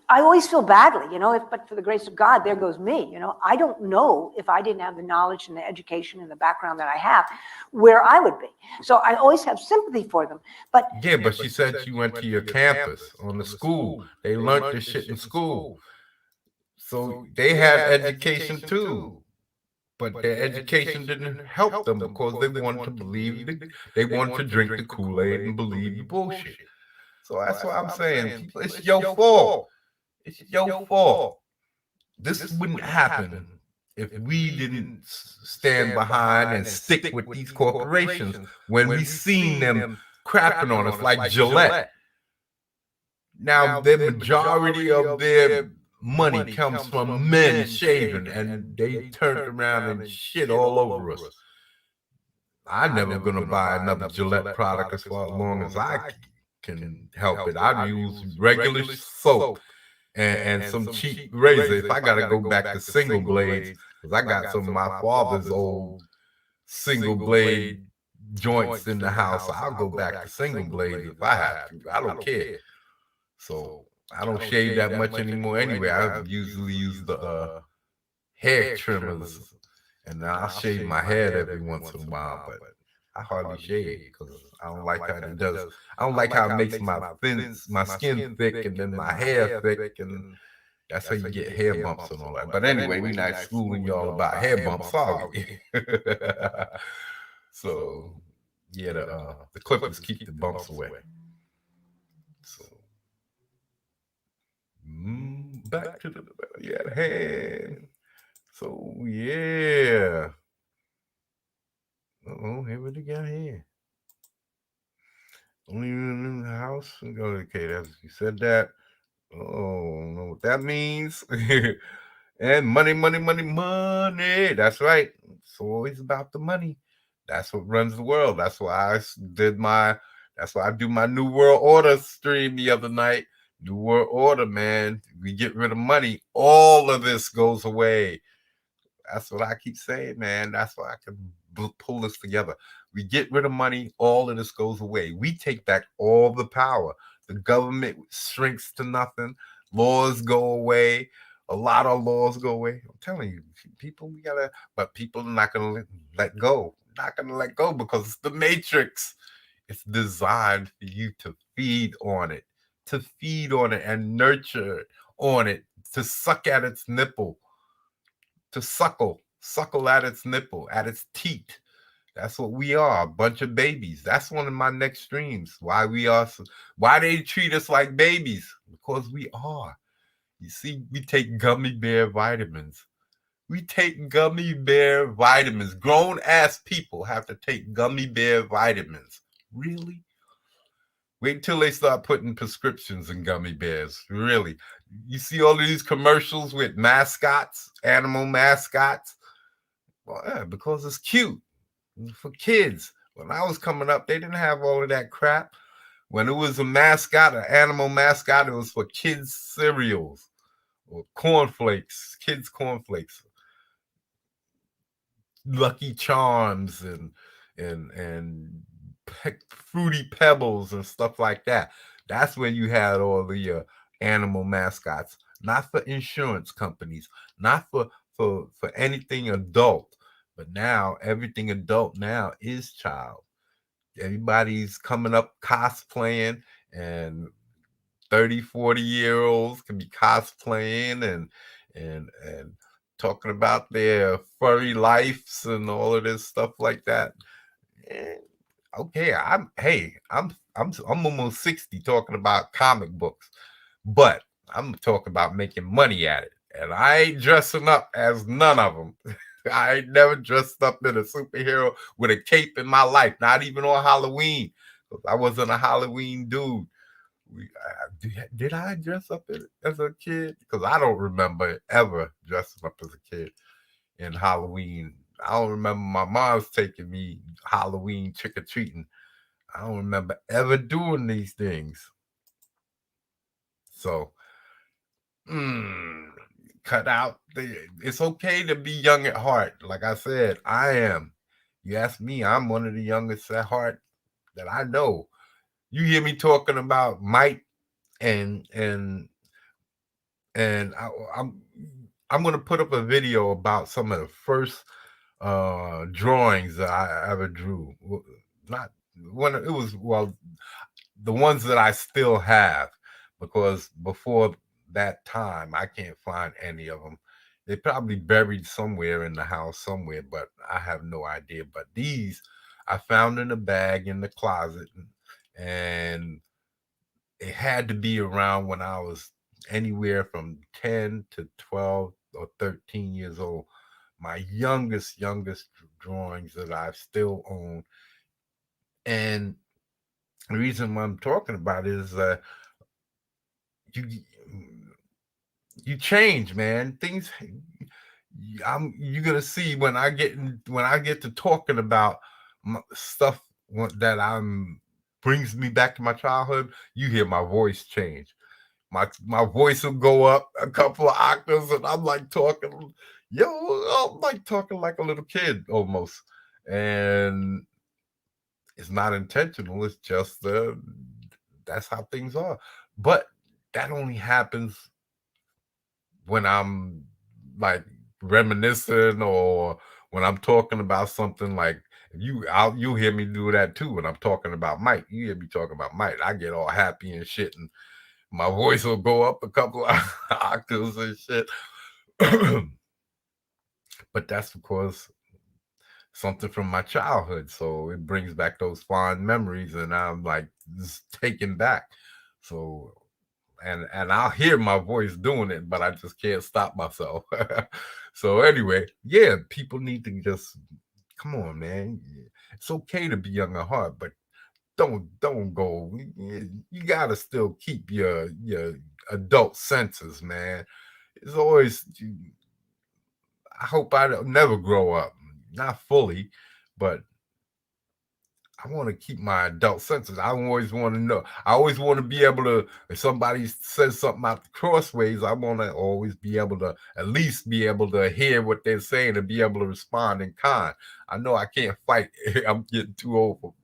I always feel badly, but for the grace of God, there goes me. I don't know if I didn't have the knowledge and the education and the background that I have, where I would be. So I always have sympathy for them. But she said she went to your campus on the school. They learned this shit in school. So they had education too. But their education didn't help them because they wanted to they wanted to drink the Kool-Aid and believe the bullshit. So that's what I'm saying. People, it's your fault. It's your fault. This wouldn't happen if we didn't stand behind and stick with these corporations when we seen them crapping on us like Gillette. Now, the majority of their money comes from men shaving, and they turned around and shit all over us. I'm never going to buy another Gillette product as long as I can help it. I use regular soap and some cheap razor. If I got to go back to single blades, because I got some of my father's old single blade joints in the house, I'll go back to single blades if I have to. I don't care. So I don't shave that much anymore anyway. I usually use the hair trimmers, and I'll shave my head every once in a while, but I hardly shave because I don't like how it does. I don't like how it makes my skin thick and then my hair thick, and that's how you get hair bumps and all that. But anyway, we're not schooling y'all about hair bumps, are we? So yeah, the clippers keep the bumps away. So back to the at hand. So yeah. Here we go here. Only in the house. Okay, you said that. Oh, I don't know what that means. And money. That's right. It's always about the money. That's what runs the world. That's why I do my New World Order stream the other night. New World Order, man. We get rid of money. All of this goes away. That's what I keep saying, man. That's why I can pull this together. We get rid of money, all of this goes away. We take back all the power. The government shrinks to nothing. Laws go away. A lot of laws go away. I'm telling you, people, but people are not going to let go. Not going to let go because it's the Matrix. It's designed for you to feed on it, and nurture on it, to suck at its nipple, to suckle at its nipple, at its teat. That's what we are, a bunch of babies. That's one of my next streams. Why they treat us like babies? Because we are. You see, we take gummy bear vitamins. We take gummy bear vitamins. Grown ass people have to take gummy bear vitamins. Really? Wait till they start putting prescriptions in gummy bears. Really. You see all of these commercials with mascots, animal mascots? Well, yeah, because it's cute for kids. When I was coming up, they didn't have all of that crap. When it was a mascot, an animal mascot, it was for kids' cereals or cornflakes, kids' cornflakes, Lucky Charms, and Fruity Pebbles and stuff like that. That's when you had all the animal mascots, not for insurance companies, not for anything adult. But now everything adult now is child. Everybody's coming up cosplaying, and 30, 40-year-olds can be cosplaying and talking about their furry lives and all of this stuff like that. And, okay, I'm almost 60 talking about comic books, but I'm talking about making money at it. And I ain't dressing up as none of them. I ain't never dressed up in a superhero with a cape in my life, not even on Halloween. I wasn't a Halloween dude. Did I dress up as a kid? Because I don't remember ever dressing up as a kid in Halloween. I don't remember my mom's taking me Halloween trick-or-treating. I don't remember ever doing these things. So, cut out it's okay to be young at heart. Like I said, I am. You ask me, I'm one of the youngest at heart that I know. You hear me talking about might and I'm going to put up a video about some of the first drawings that I ever drew. Not when it was, well, the ones that I still have, because before that time I can't find any of them. They're probably buried somewhere in the house somewhere, but I have no idea. But these I found in a bag in the closet, and it had to be around when I was anywhere from 10 to 12 or 13 years old. My youngest drawings that I still own. And the reason why I'm talking about it is you change, man. Things you're gonna see when I get to talking about stuff that brings me back to my childhood. You hear my voice change. My voice will go up a couple of octaves, and I'm like talking, I'm like talking like a little kid almost. And it's not intentional. It's just that's how things are. But that only happens when I'm like reminiscing, or when I'm talking about something like you'll hear me do that too when I'm talking about Mike. You hear me talking about Mike, I get all happy and shit, and my voice will go up a couple of octaves and shit. But that's because something from my childhood, so it brings back those fond memories, and I'm like just taken back. So and I'll hear my voice doing it, but I just can't stop myself. So anyway, yeah, people need to just come on, man. It's okay to be young at heart, but don't go. You gotta still keep your adult senses, man. It's always. I hope I don't never grow up, not fully, but I want to keep my adult senses. I always want to know. I always want to be able to, if somebody says something out the crossways, I want to always be able to at least be able to hear what they're saying and be able to respond in kind. I know I can't fight. I'm getting too old for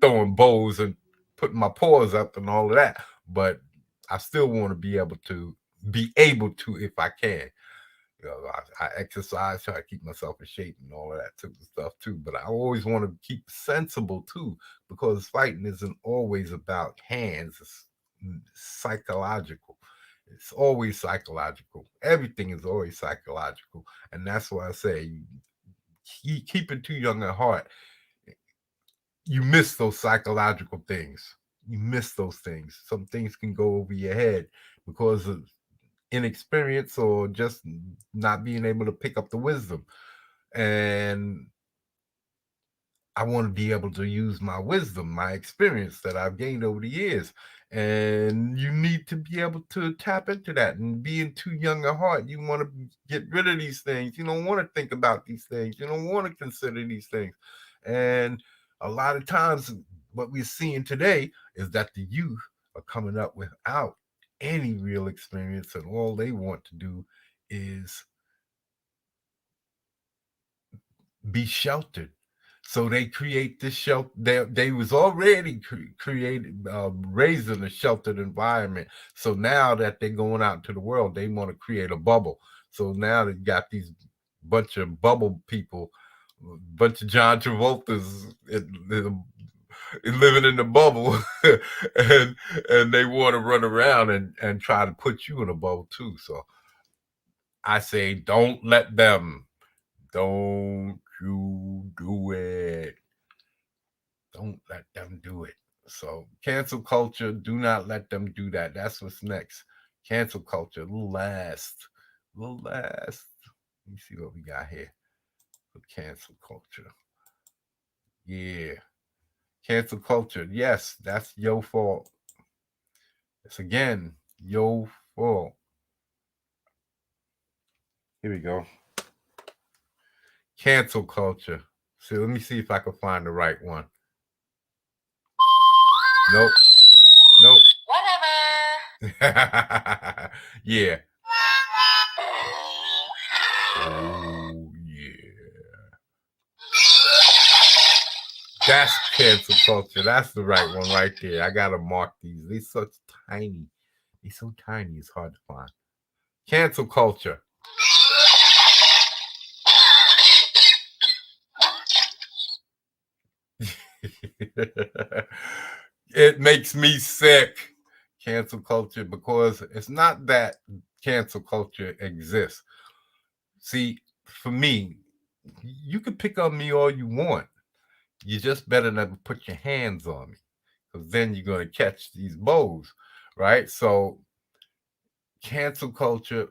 throwing bows and putting my paws up and all of that, but I still want to be able to, if I can. I exercise, try to keep myself in shape and all of that type of stuff too. But I always want to keep sensible too, because fighting isn't always about hands. It's psychological. It's always psychological. Everything is always psychological, and that's why I say, keep it too young at heart. You miss those psychological things. You miss those things. Some things can go over your head because of inexperience or just not being able to pick up the wisdom. And I want to be able to use my wisdom, my experience that I've gained over the years. And you need to be able to tap into that. And being too young at heart, you want to get rid of these things. You don't want to think about these things. You don't want to consider these things. And a lot of times, what we're seeing today is that the youth are coming up without any real experience, and all they want to do is be sheltered. So they create this shelter. They was already created, raised in a sheltered environment. So now that they're going out into the world, they want to create a bubble. So now they got these bunch of bubble people, bunch of John Travoltas living in the bubble, and they want to run around and try to put you in a bubble too. So I say, don't let them. Don't you do it. Don't let them do it. So cancel culture, do not let them do that. That's what's next. Cancel culture, little last. Let me see what we got here for cancel culture. Yeah. Cancel culture. Yes, that's your fault. It's again your fault. Here we go. Cancel culture. So let me see if I can find the right one. Nope. Whatever. Yeah. Oh, yeah. That's cancel culture. That's the right one right there. I gotta mark these. They're such tiny. They're so tiny, it's hard to find. Cancel culture. It makes me sick. Cancel culture, because it's not that cancel culture exists. See, for me, you can pick on me all you want. You just better never put your hands on me, because then you're going to catch these bows, right? So cancel culture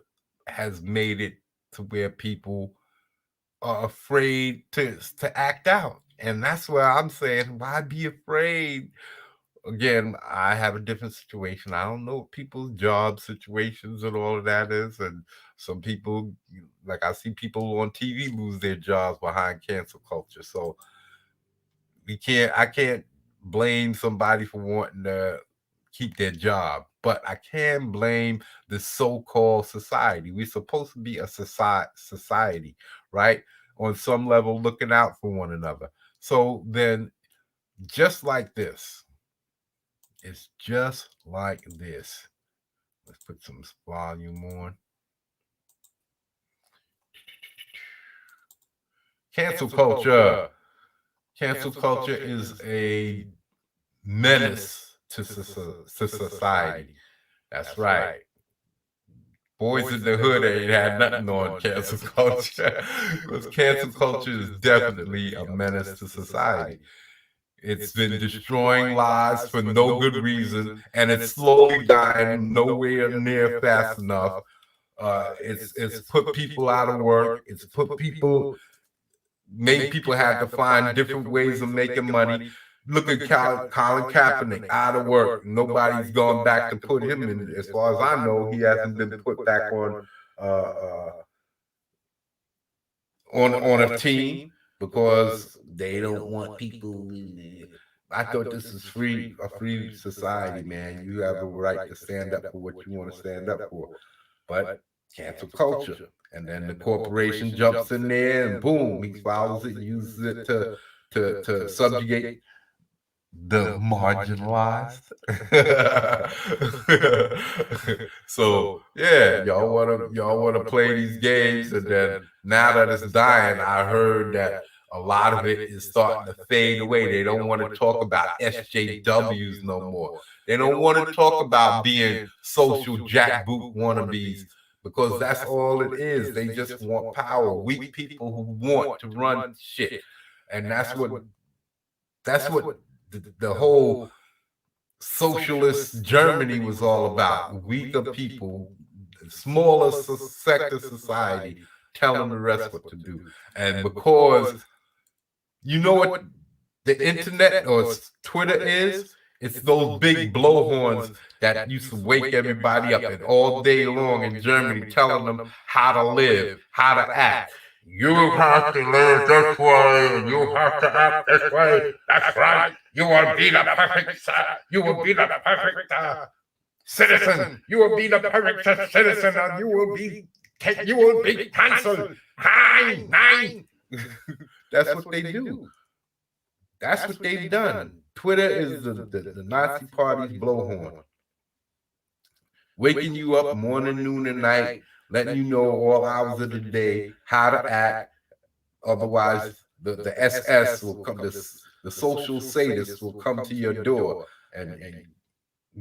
has made it to where people are afraid to act out. And that's where I'm saying, why be afraid? Again, I have a different situation. I don't know what people's job situations and all of that is. And some people, like I see people on TV lose their jobs behind cancel culture. So I can't blame somebody for wanting to keep their job, but I can blame the so-called society. We're supposed to be a society, right? On some level, looking out for one another. So then, just like this, it's just like this. Let's put some volume on. Cancel culture. Cancel culture is a menace to society. That's right. Boys in the Hood ain't had nothing on cancel culture, because cancel culture is definitely a menace to society. It's been destroying lives for no good reason, and it's slowly dying nowhere near fast enough. It's put people out of work. It's put people, made people have to find different ways of making money. Look at Colin Kaepernick, out of work. Nobody's gone back to put him in. As far as I know, he hasn't been put back on a team, because they don't want people. I thought this is a free society, man. You have a right to stand up for what you want to stand up for. But cancel culture. And then the corporation jumps in there and boom, he follows it, uses it to subjugate the marginalized. So yeah, y'all wanna play these games, and then now that it's dying, I heard that a lot of it is starting to fade away. They don't want to talk about SJWs no more. They don't want to talk about being social jackboot wannabes, because that's all it is. They just want power. Weak people who want to run shit, and that's what the whole socialist Germany was all about. Weaker people, smaller sector society, telling the rest what to do. And because you know what the internet or Twitter is, it's those big blowhorns that used to wake everybody up, and all day long in Germany telling them how to live, how to act. You have to live this way, and you have to act this way. That's right. You will be the perfect citizen. You will be the perfect citizen, and you will be cancelled. Nine. That's what they do. That's what they've done. Twitter is the Nazi Party's blowhorn. Waking you up morning, noon, and night, letting you know all hours of the day how to act. Otherwise, the SS will come, the social sadists will come to your door and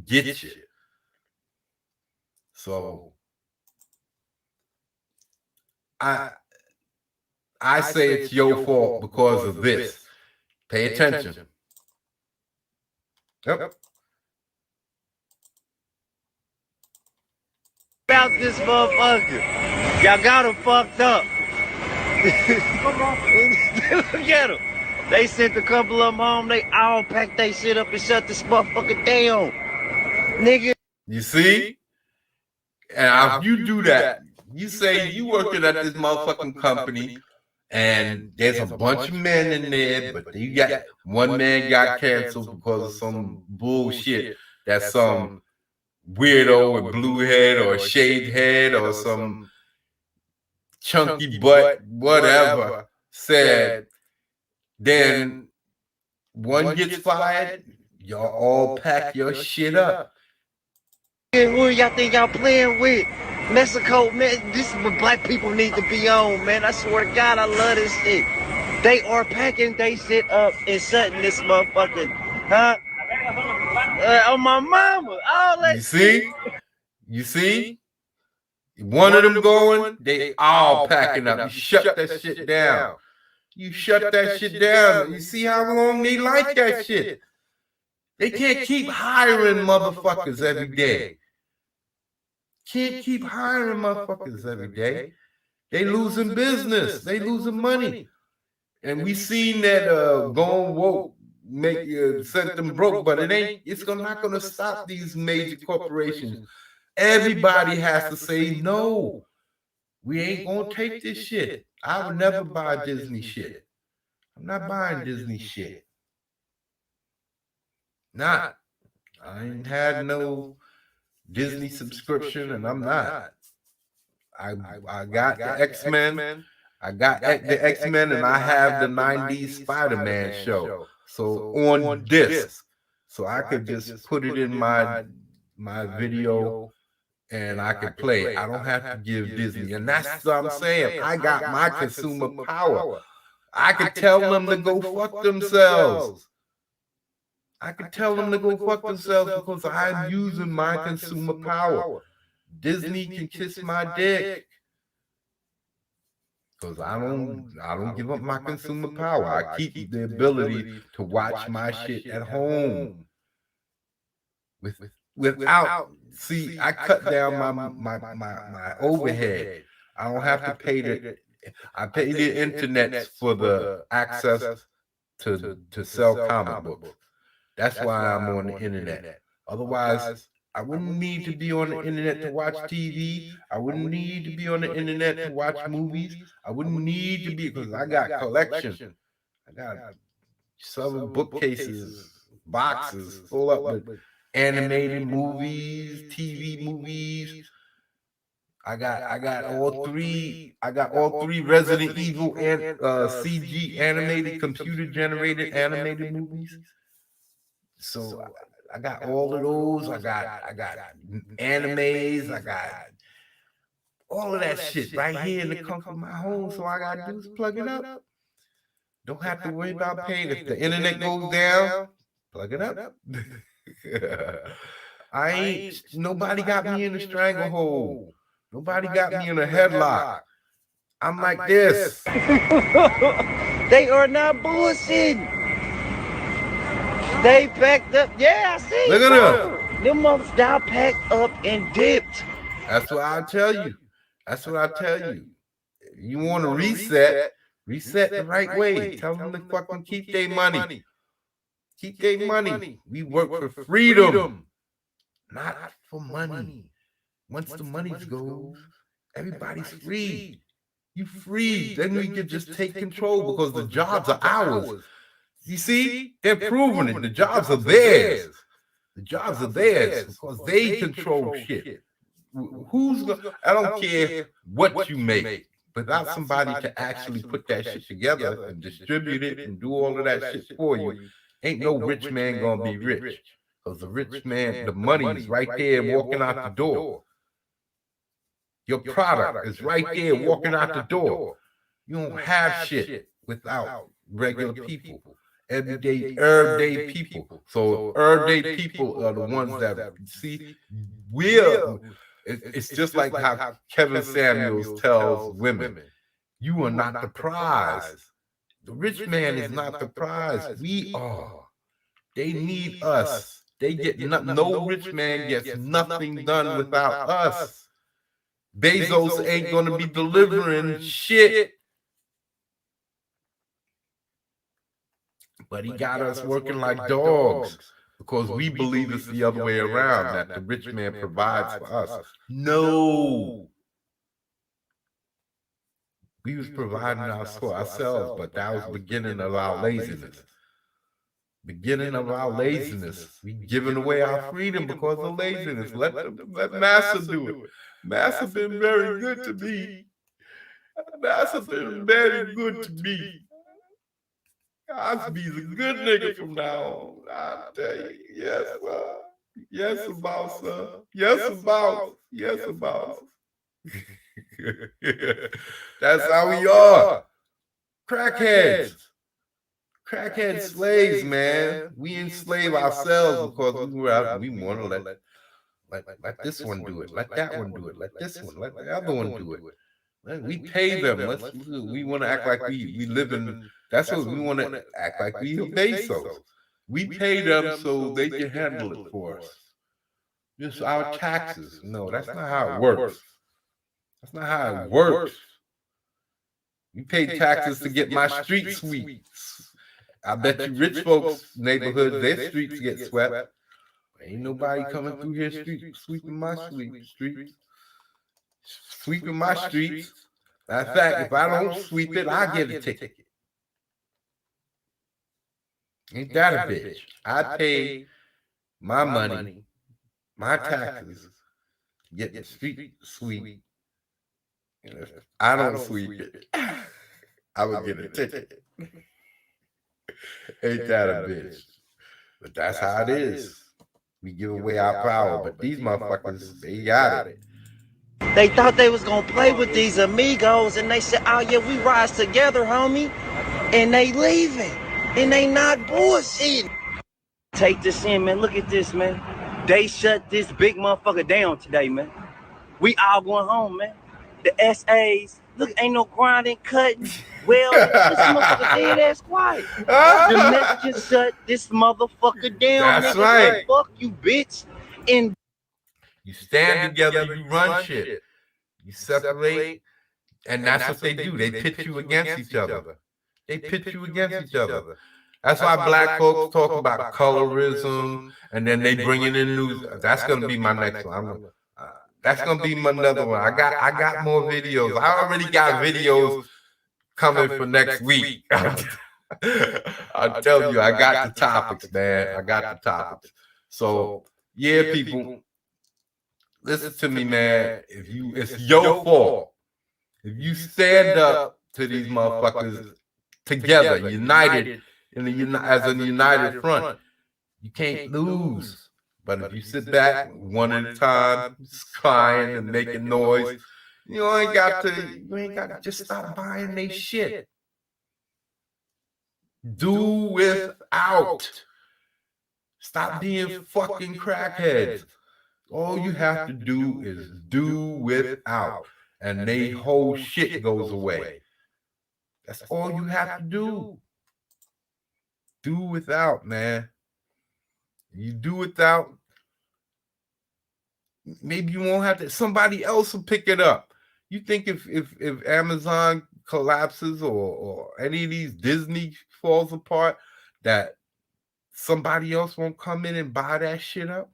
get you. So I say it's your fault because of this. Pay attention. Yep. About this motherfucker. Y'all got him fucked up. Look at him. They sent a couple of them home. They all packed their shit up and shut this motherfucker down. Nigga. You see? And if you do that, you say you working at this motherfucking company, and there's a bunch of men in there, but you got one man got canceled because of some bullshit that some weirdo with blue head or shaved head or some chunky butt, whatever, said. Then one gets fired, y'all all pack your shit up. Who y'all think y'all playing with? Mexico, man, this is what black people need to be on, man. I swear to God, I love this shit. They are packing they shit up and shutting this motherfucker, huh? On my mama, all that. You see? One of them going, they all packing up. You shut that shit down. You shut that shit down. You see how long they like that shit. They can't keep hiring motherfuckers every day. Can't keep hiring motherfuckers every day. They losing business. They losing money. And we seen that going woke sent them broke, but it's not gonna stop these major corporations. Everybody has to say no. We ain't gonna take this shit. I would never buy Disney shit. I'm not buying Disney shit. Not. I ain't had no Disney subscription, and I'm not. I got the X-Men. I got the X-Men, and I have the 90s Spider-Man show. So on disc. So I could just put it in my video and I could play it. I don't have to give Disney. And that's what I'm saying. I got my consumer power. I could tell them to go fuck themselves. I could tell them to go fuck themselves because I'm using my consumer power. Disney can kiss my dick. Because I don't give up my consumer power. I keep the ability to watch my shit at home. Without, see, I cut down my overhead. I don't have to pay I pay the internet for the access to sell comic books. That's why I'm on the internet. Otherwise, I wouldn't need to be on the internet to watch TV. I wouldn't need to be on the internet to watch movies. I wouldn't need to be, because I got collection. I got several bookcases, boxes full up with animated movies, TV movies. I got all three. I got all three Resident Evil and CG animated, computer generated animated movies. So I got all of those. I got animes. I got all of that shit right here in the comfort of my home. So all I gotta do is plug it up. Don't have to worry about paying. If the internet goes down, plug it up. Nobody got me in a stranglehold. Nobody got me in a headlock. I'm like this. They are not bullshitting. They packed up. Yeah, I see. Look at them. Them mothers now packed up and dipped. That's what I tell you. That's what I tell you. You want to reset the right way. Tell them to fucking keep their money. Keep their money. We work for freedom, not for money. Once the money goes, everybody's free. You free. Then we can just take control because the jobs are ours. You see? They're proving it. The jobs are theirs. The jobs are theirs because they control shit. I don't care what you make, without somebody to actually put that shit together and distribute it and do all of that shit for you, ain't no rich man gonna be rich. Because the rich man, the money is right there walking out the door. Your product is right there walking out the door. You don't have shit without regular people. Everyday people. So everyday people are the ones that see it's just like how Kevin Samuels tells women, you are not the prize. The rich man is not the prize. We are. They need us. They get no rich man gets nothing done without us. Bezos ain't gonna be delivering shit. But he got us working like dogs because we believe it's the other way around, that the rich man provides for us. No. We was providing for ourselves, but that was the beginning of our laziness. Beginning of our laziness. We giving away our freedom because of laziness. Let Massa do it. Massa been very good to me. Massa been very good to me. I'll be the good nigga from now on. I'll tell you. Yes, sir. Yes, about, sir. Yes, about. Yes, about. That's how we are. Crackheads. Crackhead slaves, man. We enslave ourselves because we want to let this one do it. Let that one do it. Let this one. Let the other one do it. We pay them. We want to act like we live in. That's what we want to act like we are Bezos. We pay them so they can handle it for us. Just our taxes. No, that's not how it works. That's not how it works. We pay taxes to get my street sweeps. I bet you rich folks' neighborhoods, their streets get swept. Ain't nobody coming through here sweeping my streets. Sweeping my streets. Matter of fact, if I don't sweep it, I get a ticket. Ain't that a bitch? I pay my money, my taxes, to get the street sweep. And if I don't sweep it, I would get a ticket. Ain't that a bitch? But that's how it is. We give away our power, but these motherfuckers, they got it. They thought they was gonna play with these amigos, and they said, "Oh yeah, we rise together, homie." And they leaving, and they not bullshitting. Take this in, man. Look at this, man. They shut this big motherfucker down today, man. We all going home, man. The SAs, look, ain't no grinding, cutting. Well, this motherfucker dead ass quiet. The Mexicans shut this motherfucker down. That's nigga. right. Fuck you, bitch. And you stand together, you run shit. You separate, and that's what they do. They pit you against each other. They pit you against each other. That's why black folks talk about colorism, and then they bring it in news. That's gonna be my next one. That's gonna be my another one. I got more videos. I already got videos coming for next week. I'll tell you, I got the topics, man. I got the topics. So yeah, people, listen to me, man. It's your fault. If you stand up to these motherfuckers together, united as a united front, You can't lose. But if you sit back one at a time, crying and making noise, you ain't got to just stop buying they shit. Do without. Stop being fucking crackheads. All you have to do is do without, and they whole shit goes away. That's all you have to do. Do without, man. You do without, maybe you won't have to. Somebody else will pick it up. You think if Amazon collapses or any of these Disney falls apart, that somebody else won't come in and buy that shit up?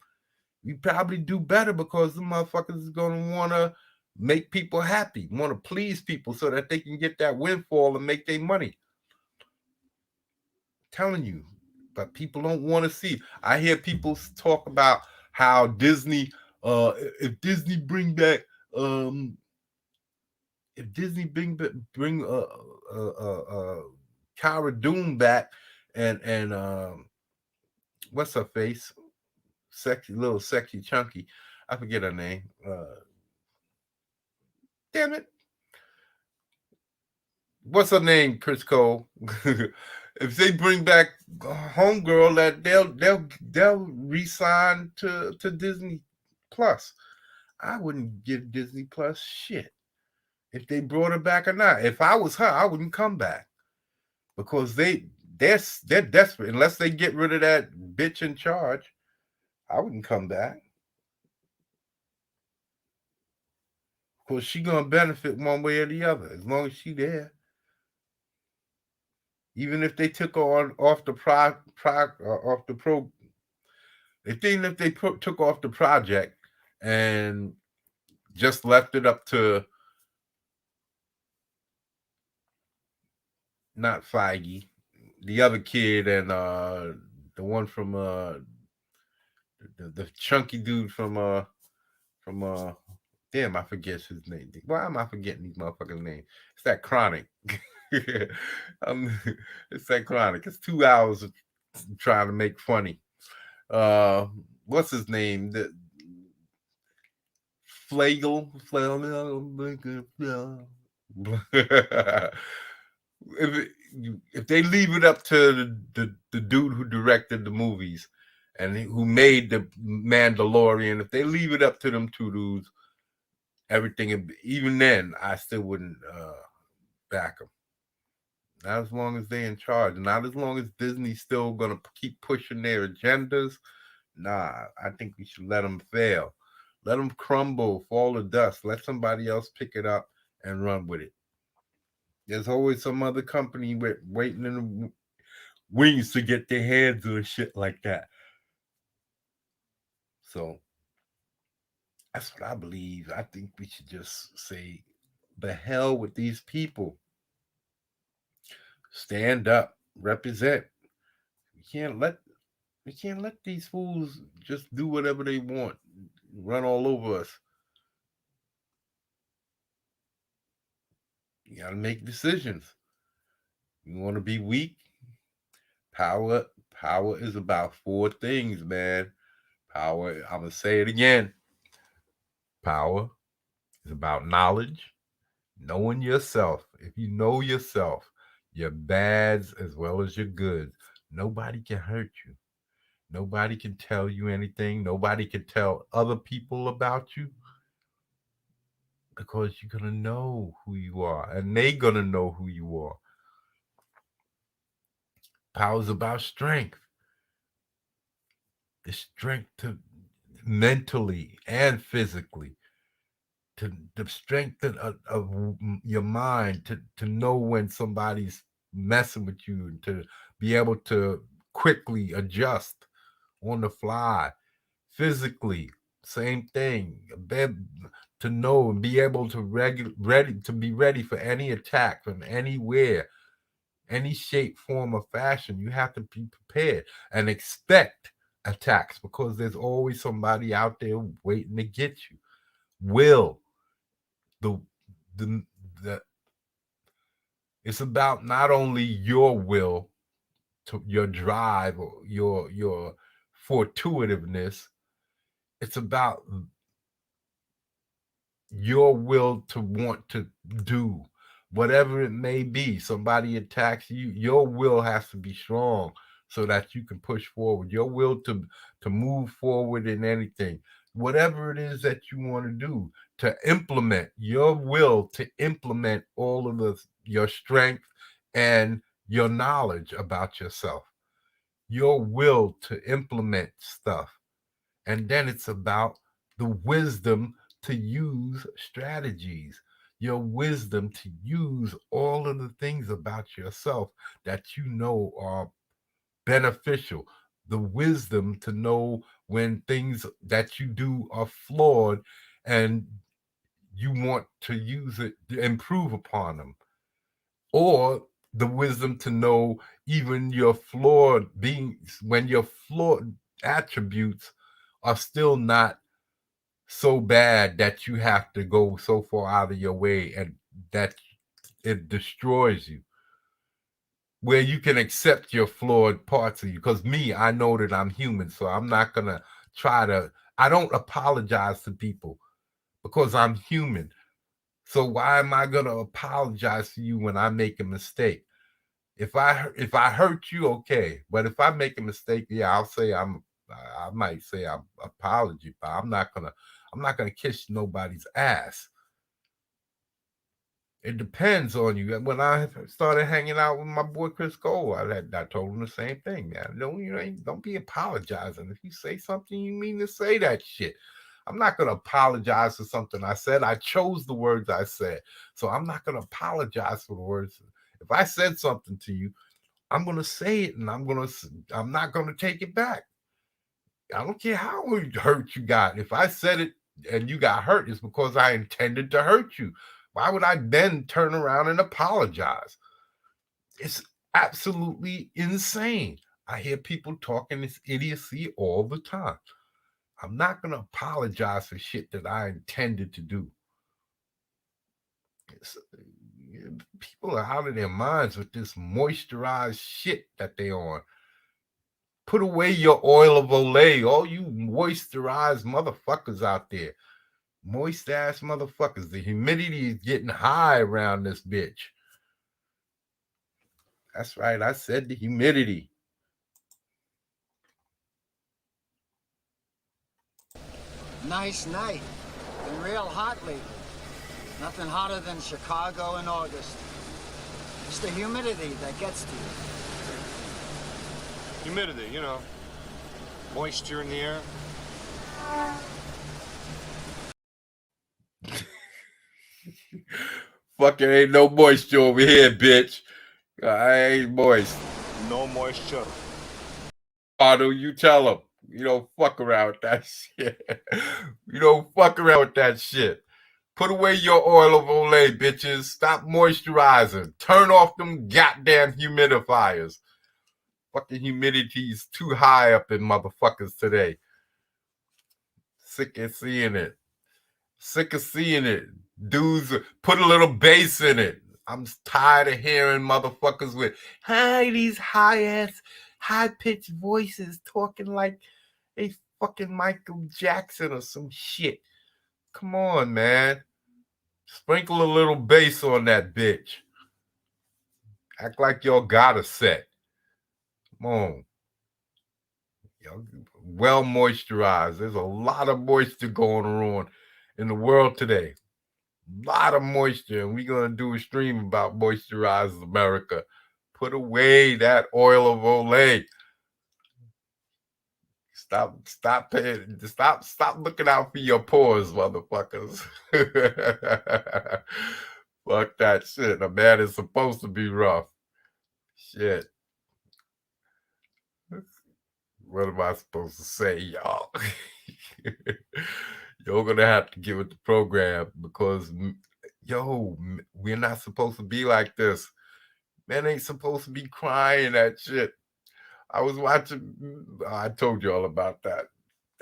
You probably do better, because the motherfuckers is gonna want to make people happy, want to please people so that they can get that windfall and make their money. I'm telling you, but people don't want to see. I hear people talk about how Disney, if Disney bring back, if Disney bring Cara Dune back, and what's her face, sexy chunky, I forget her name. Damn it. What's her name, Chris Cole? If they bring back Homegirl, that they'll re-sign to Disney Plus. I wouldn't give Disney Plus shit if they brought her back or not. If I was her, I wouldn't come back, because they're desperate. Unless they get rid of that bitch in charge, I wouldn't come back. Because she gonna benefit one way or the other as long as she there. Even if they took her off the took off the project and just left it up to not Feige, the other kid, and the one from the chunky dude from damn, I forget his name. Why am I forgetting these motherfuckers' names? It's that Chronic. It's that Chronic. It's 2 hours of trying to make funny. What's his name? The Flagel. If they leave it up to the dude who directed the movies and who made the Mandalorian, if they leave it up to them two dudes, everything, even then, I still wouldn't back them. Not as long as they're in charge. Not as long as Disney's still going to keep pushing their agendas. Nah, I think we should let them fail. Let them crumble, fall to dust. Let somebody else pick it up and run with it. There's always some other company waiting in the wings to get their hands on shit like that. So that's what I believe. I think we should just say, the hell with these people. Stand up, represent. We can't let these fools just do whatever they want, run all over us. You gotta make decisions. You want to be weak? Power is about 4 things, man. Power, I'm gonna say it again. Power is about knowledge, knowing yourself. If you know yourself, your bads as well as your goods, nobody can hurt you. Nobody can tell you anything. Nobody can tell other people about you, because you're going to know who you are, and they're going to know who you are. Power's about strength. The strength to mentally and physically, to the strength of your mind, to know when somebody's messing with you, and to be able to quickly adjust on the fly. Physically, same thing. To know and be able to be ready for any attack from anywhere, any shape, form, or fashion. You have to be prepared and expect attacks, because there's always somebody out there waiting to get you. Will, it's about not only your will, to your drive, or your fortuitiveness. It's about your will to want to do whatever it may be. Somebody attacks you, your will has to be strong so that you can push forward. Your will to move forward in anything, whatever it is that you want to do, to implement your will to implement all of your strength and your knowledge about yourself, your will to implement stuff. And then it's about the wisdom to use strategies, your wisdom to use all of the things about yourself that you know are beneficial, the wisdom to know when things that you do are flawed and you want to use it to improve upon them, or the wisdom to know even your flawed beings, when your flawed attributes are still not so bad that you have to go so far out of your way and that it destroys you, where you can accept your flawed parts of you. Because me, I know that I'm human, so I'm not gonna I don't apologize to people because I'm human. So why am I gonna apologize to you when I make a mistake? If I hurt you, okay, but if I make a mistake, yeah, I might say I'm apology, but I'm not gonna kiss nobody's ass. It depends on you. When I started hanging out with my boy Chris Cole, I told him the same thing, man. Don't be apologizing. If you say something, you mean to say that shit. I'm not gonna apologize for something I said. I chose the words I said, so I'm not gonna apologize for the words. If I said something to you, I'm gonna say it, and I'm not gonna take it back. I don't care how hurt you got. If I said it and you got hurt, it's because I intended to hurt you. Why would I then turn around and apologize? It's absolutely insane. I hear people talking this idiocy all the time. I'm not gonna apologize for shit that I intended to do. People are out of their minds with this moisturized shit that they on. Put away your oil of Olay, all you moisturized motherfuckers out there. Moist ass motherfuckers. The humidity is getting high around this bitch. That's right, I said the humidity. Nice night. Been real hot lately. Nothing hotter than Chicago in August. It's the humidity that gets to you. Humidity, you know, moisture in the air. Fucking ain't no moisture over here, bitch. I ain't moist. No moisture. Otto, you tell him. You don't fuck around with that shit. You don't fuck around with that shit. Put away your oil of Olay, bitches. Stop moisturizing. Turn off them goddamn humidifiers. Fucking humidity is too high up in motherfuckers today. Sick of seeing it. Sick of seeing it. Dudes, put a little bass in it. I'm tired of hearing motherfuckers with these high-ass, high-pitched voices talking like they fucking Michael Jackson or some shit. Come on, man. Sprinkle a little bass on that bitch. Act like y'all got a set. Come on. Y'all well moisturized. There's a lot of moisture going on in the world today. A lot of moisture. And we're going to do a stream about Moisturize America. Put away that oil of Olay. Stop looking out for your pores, motherfuckers. Fuck that shit. A man is supposed to be rough. Shit. What am I supposed to say, y'all? You're gonna have to get with the program because, we're not supposed to be like this. Men ain't supposed to be crying that shit. I was watching, I told you all about that.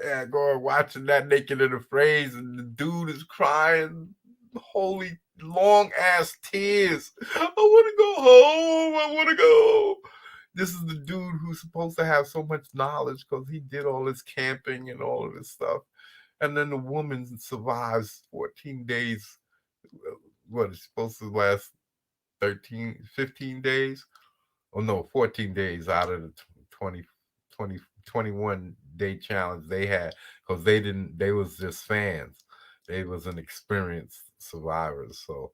Yeah, going watching that Naked and Afraid, and the dude is crying, holy long ass tears. I want to go home. I want to go. This is the dude who's supposed to have so much knowledge because he did all this camping and all of this stuff. And then the woman survives 14 days. What is supposed to last 15 days? Oh no, 14 days out of the 21 day challenge they had, because they was just fans. They was an experienced survivors. So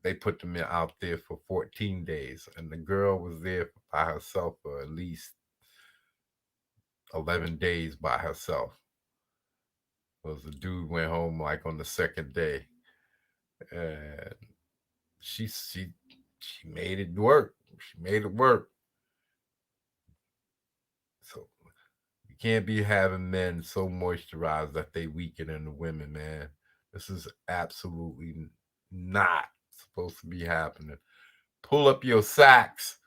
they put them out there for 14 days. And the girl was there by herself for at least 11 days by herself. Because the dude went home like on the second day. And she made it work. She made it work. So you can't be having men so moisturized that they weaken in the women, man. This is absolutely not supposed to be happening. Pull up your socks.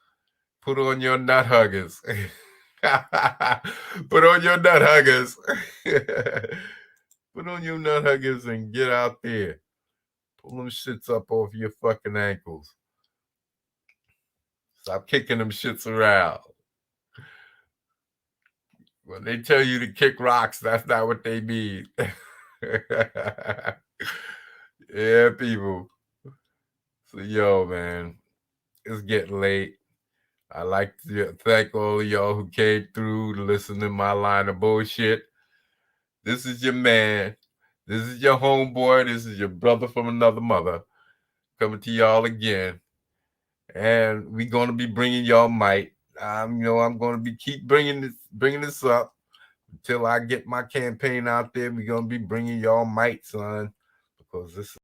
Put on your nut huggers. Put on your nut huggers. Put on your nut huggers and get out there. Pull them shits up off your fucking ankles. Stop kicking them shits around. When they tell you to kick rocks, that's not what they mean. Yeah, people. So, yo, man, it's getting late. I'd like to thank all of y'all who came through to listen to my line of bullshit. This is your man. This is your homeboy. This is your brother from another mother coming to y'all again. And we're going to be bringing y'all might. I'm going to be keep bringing this up until I get my campaign out there. We're going to be bringing y'all might, son, because this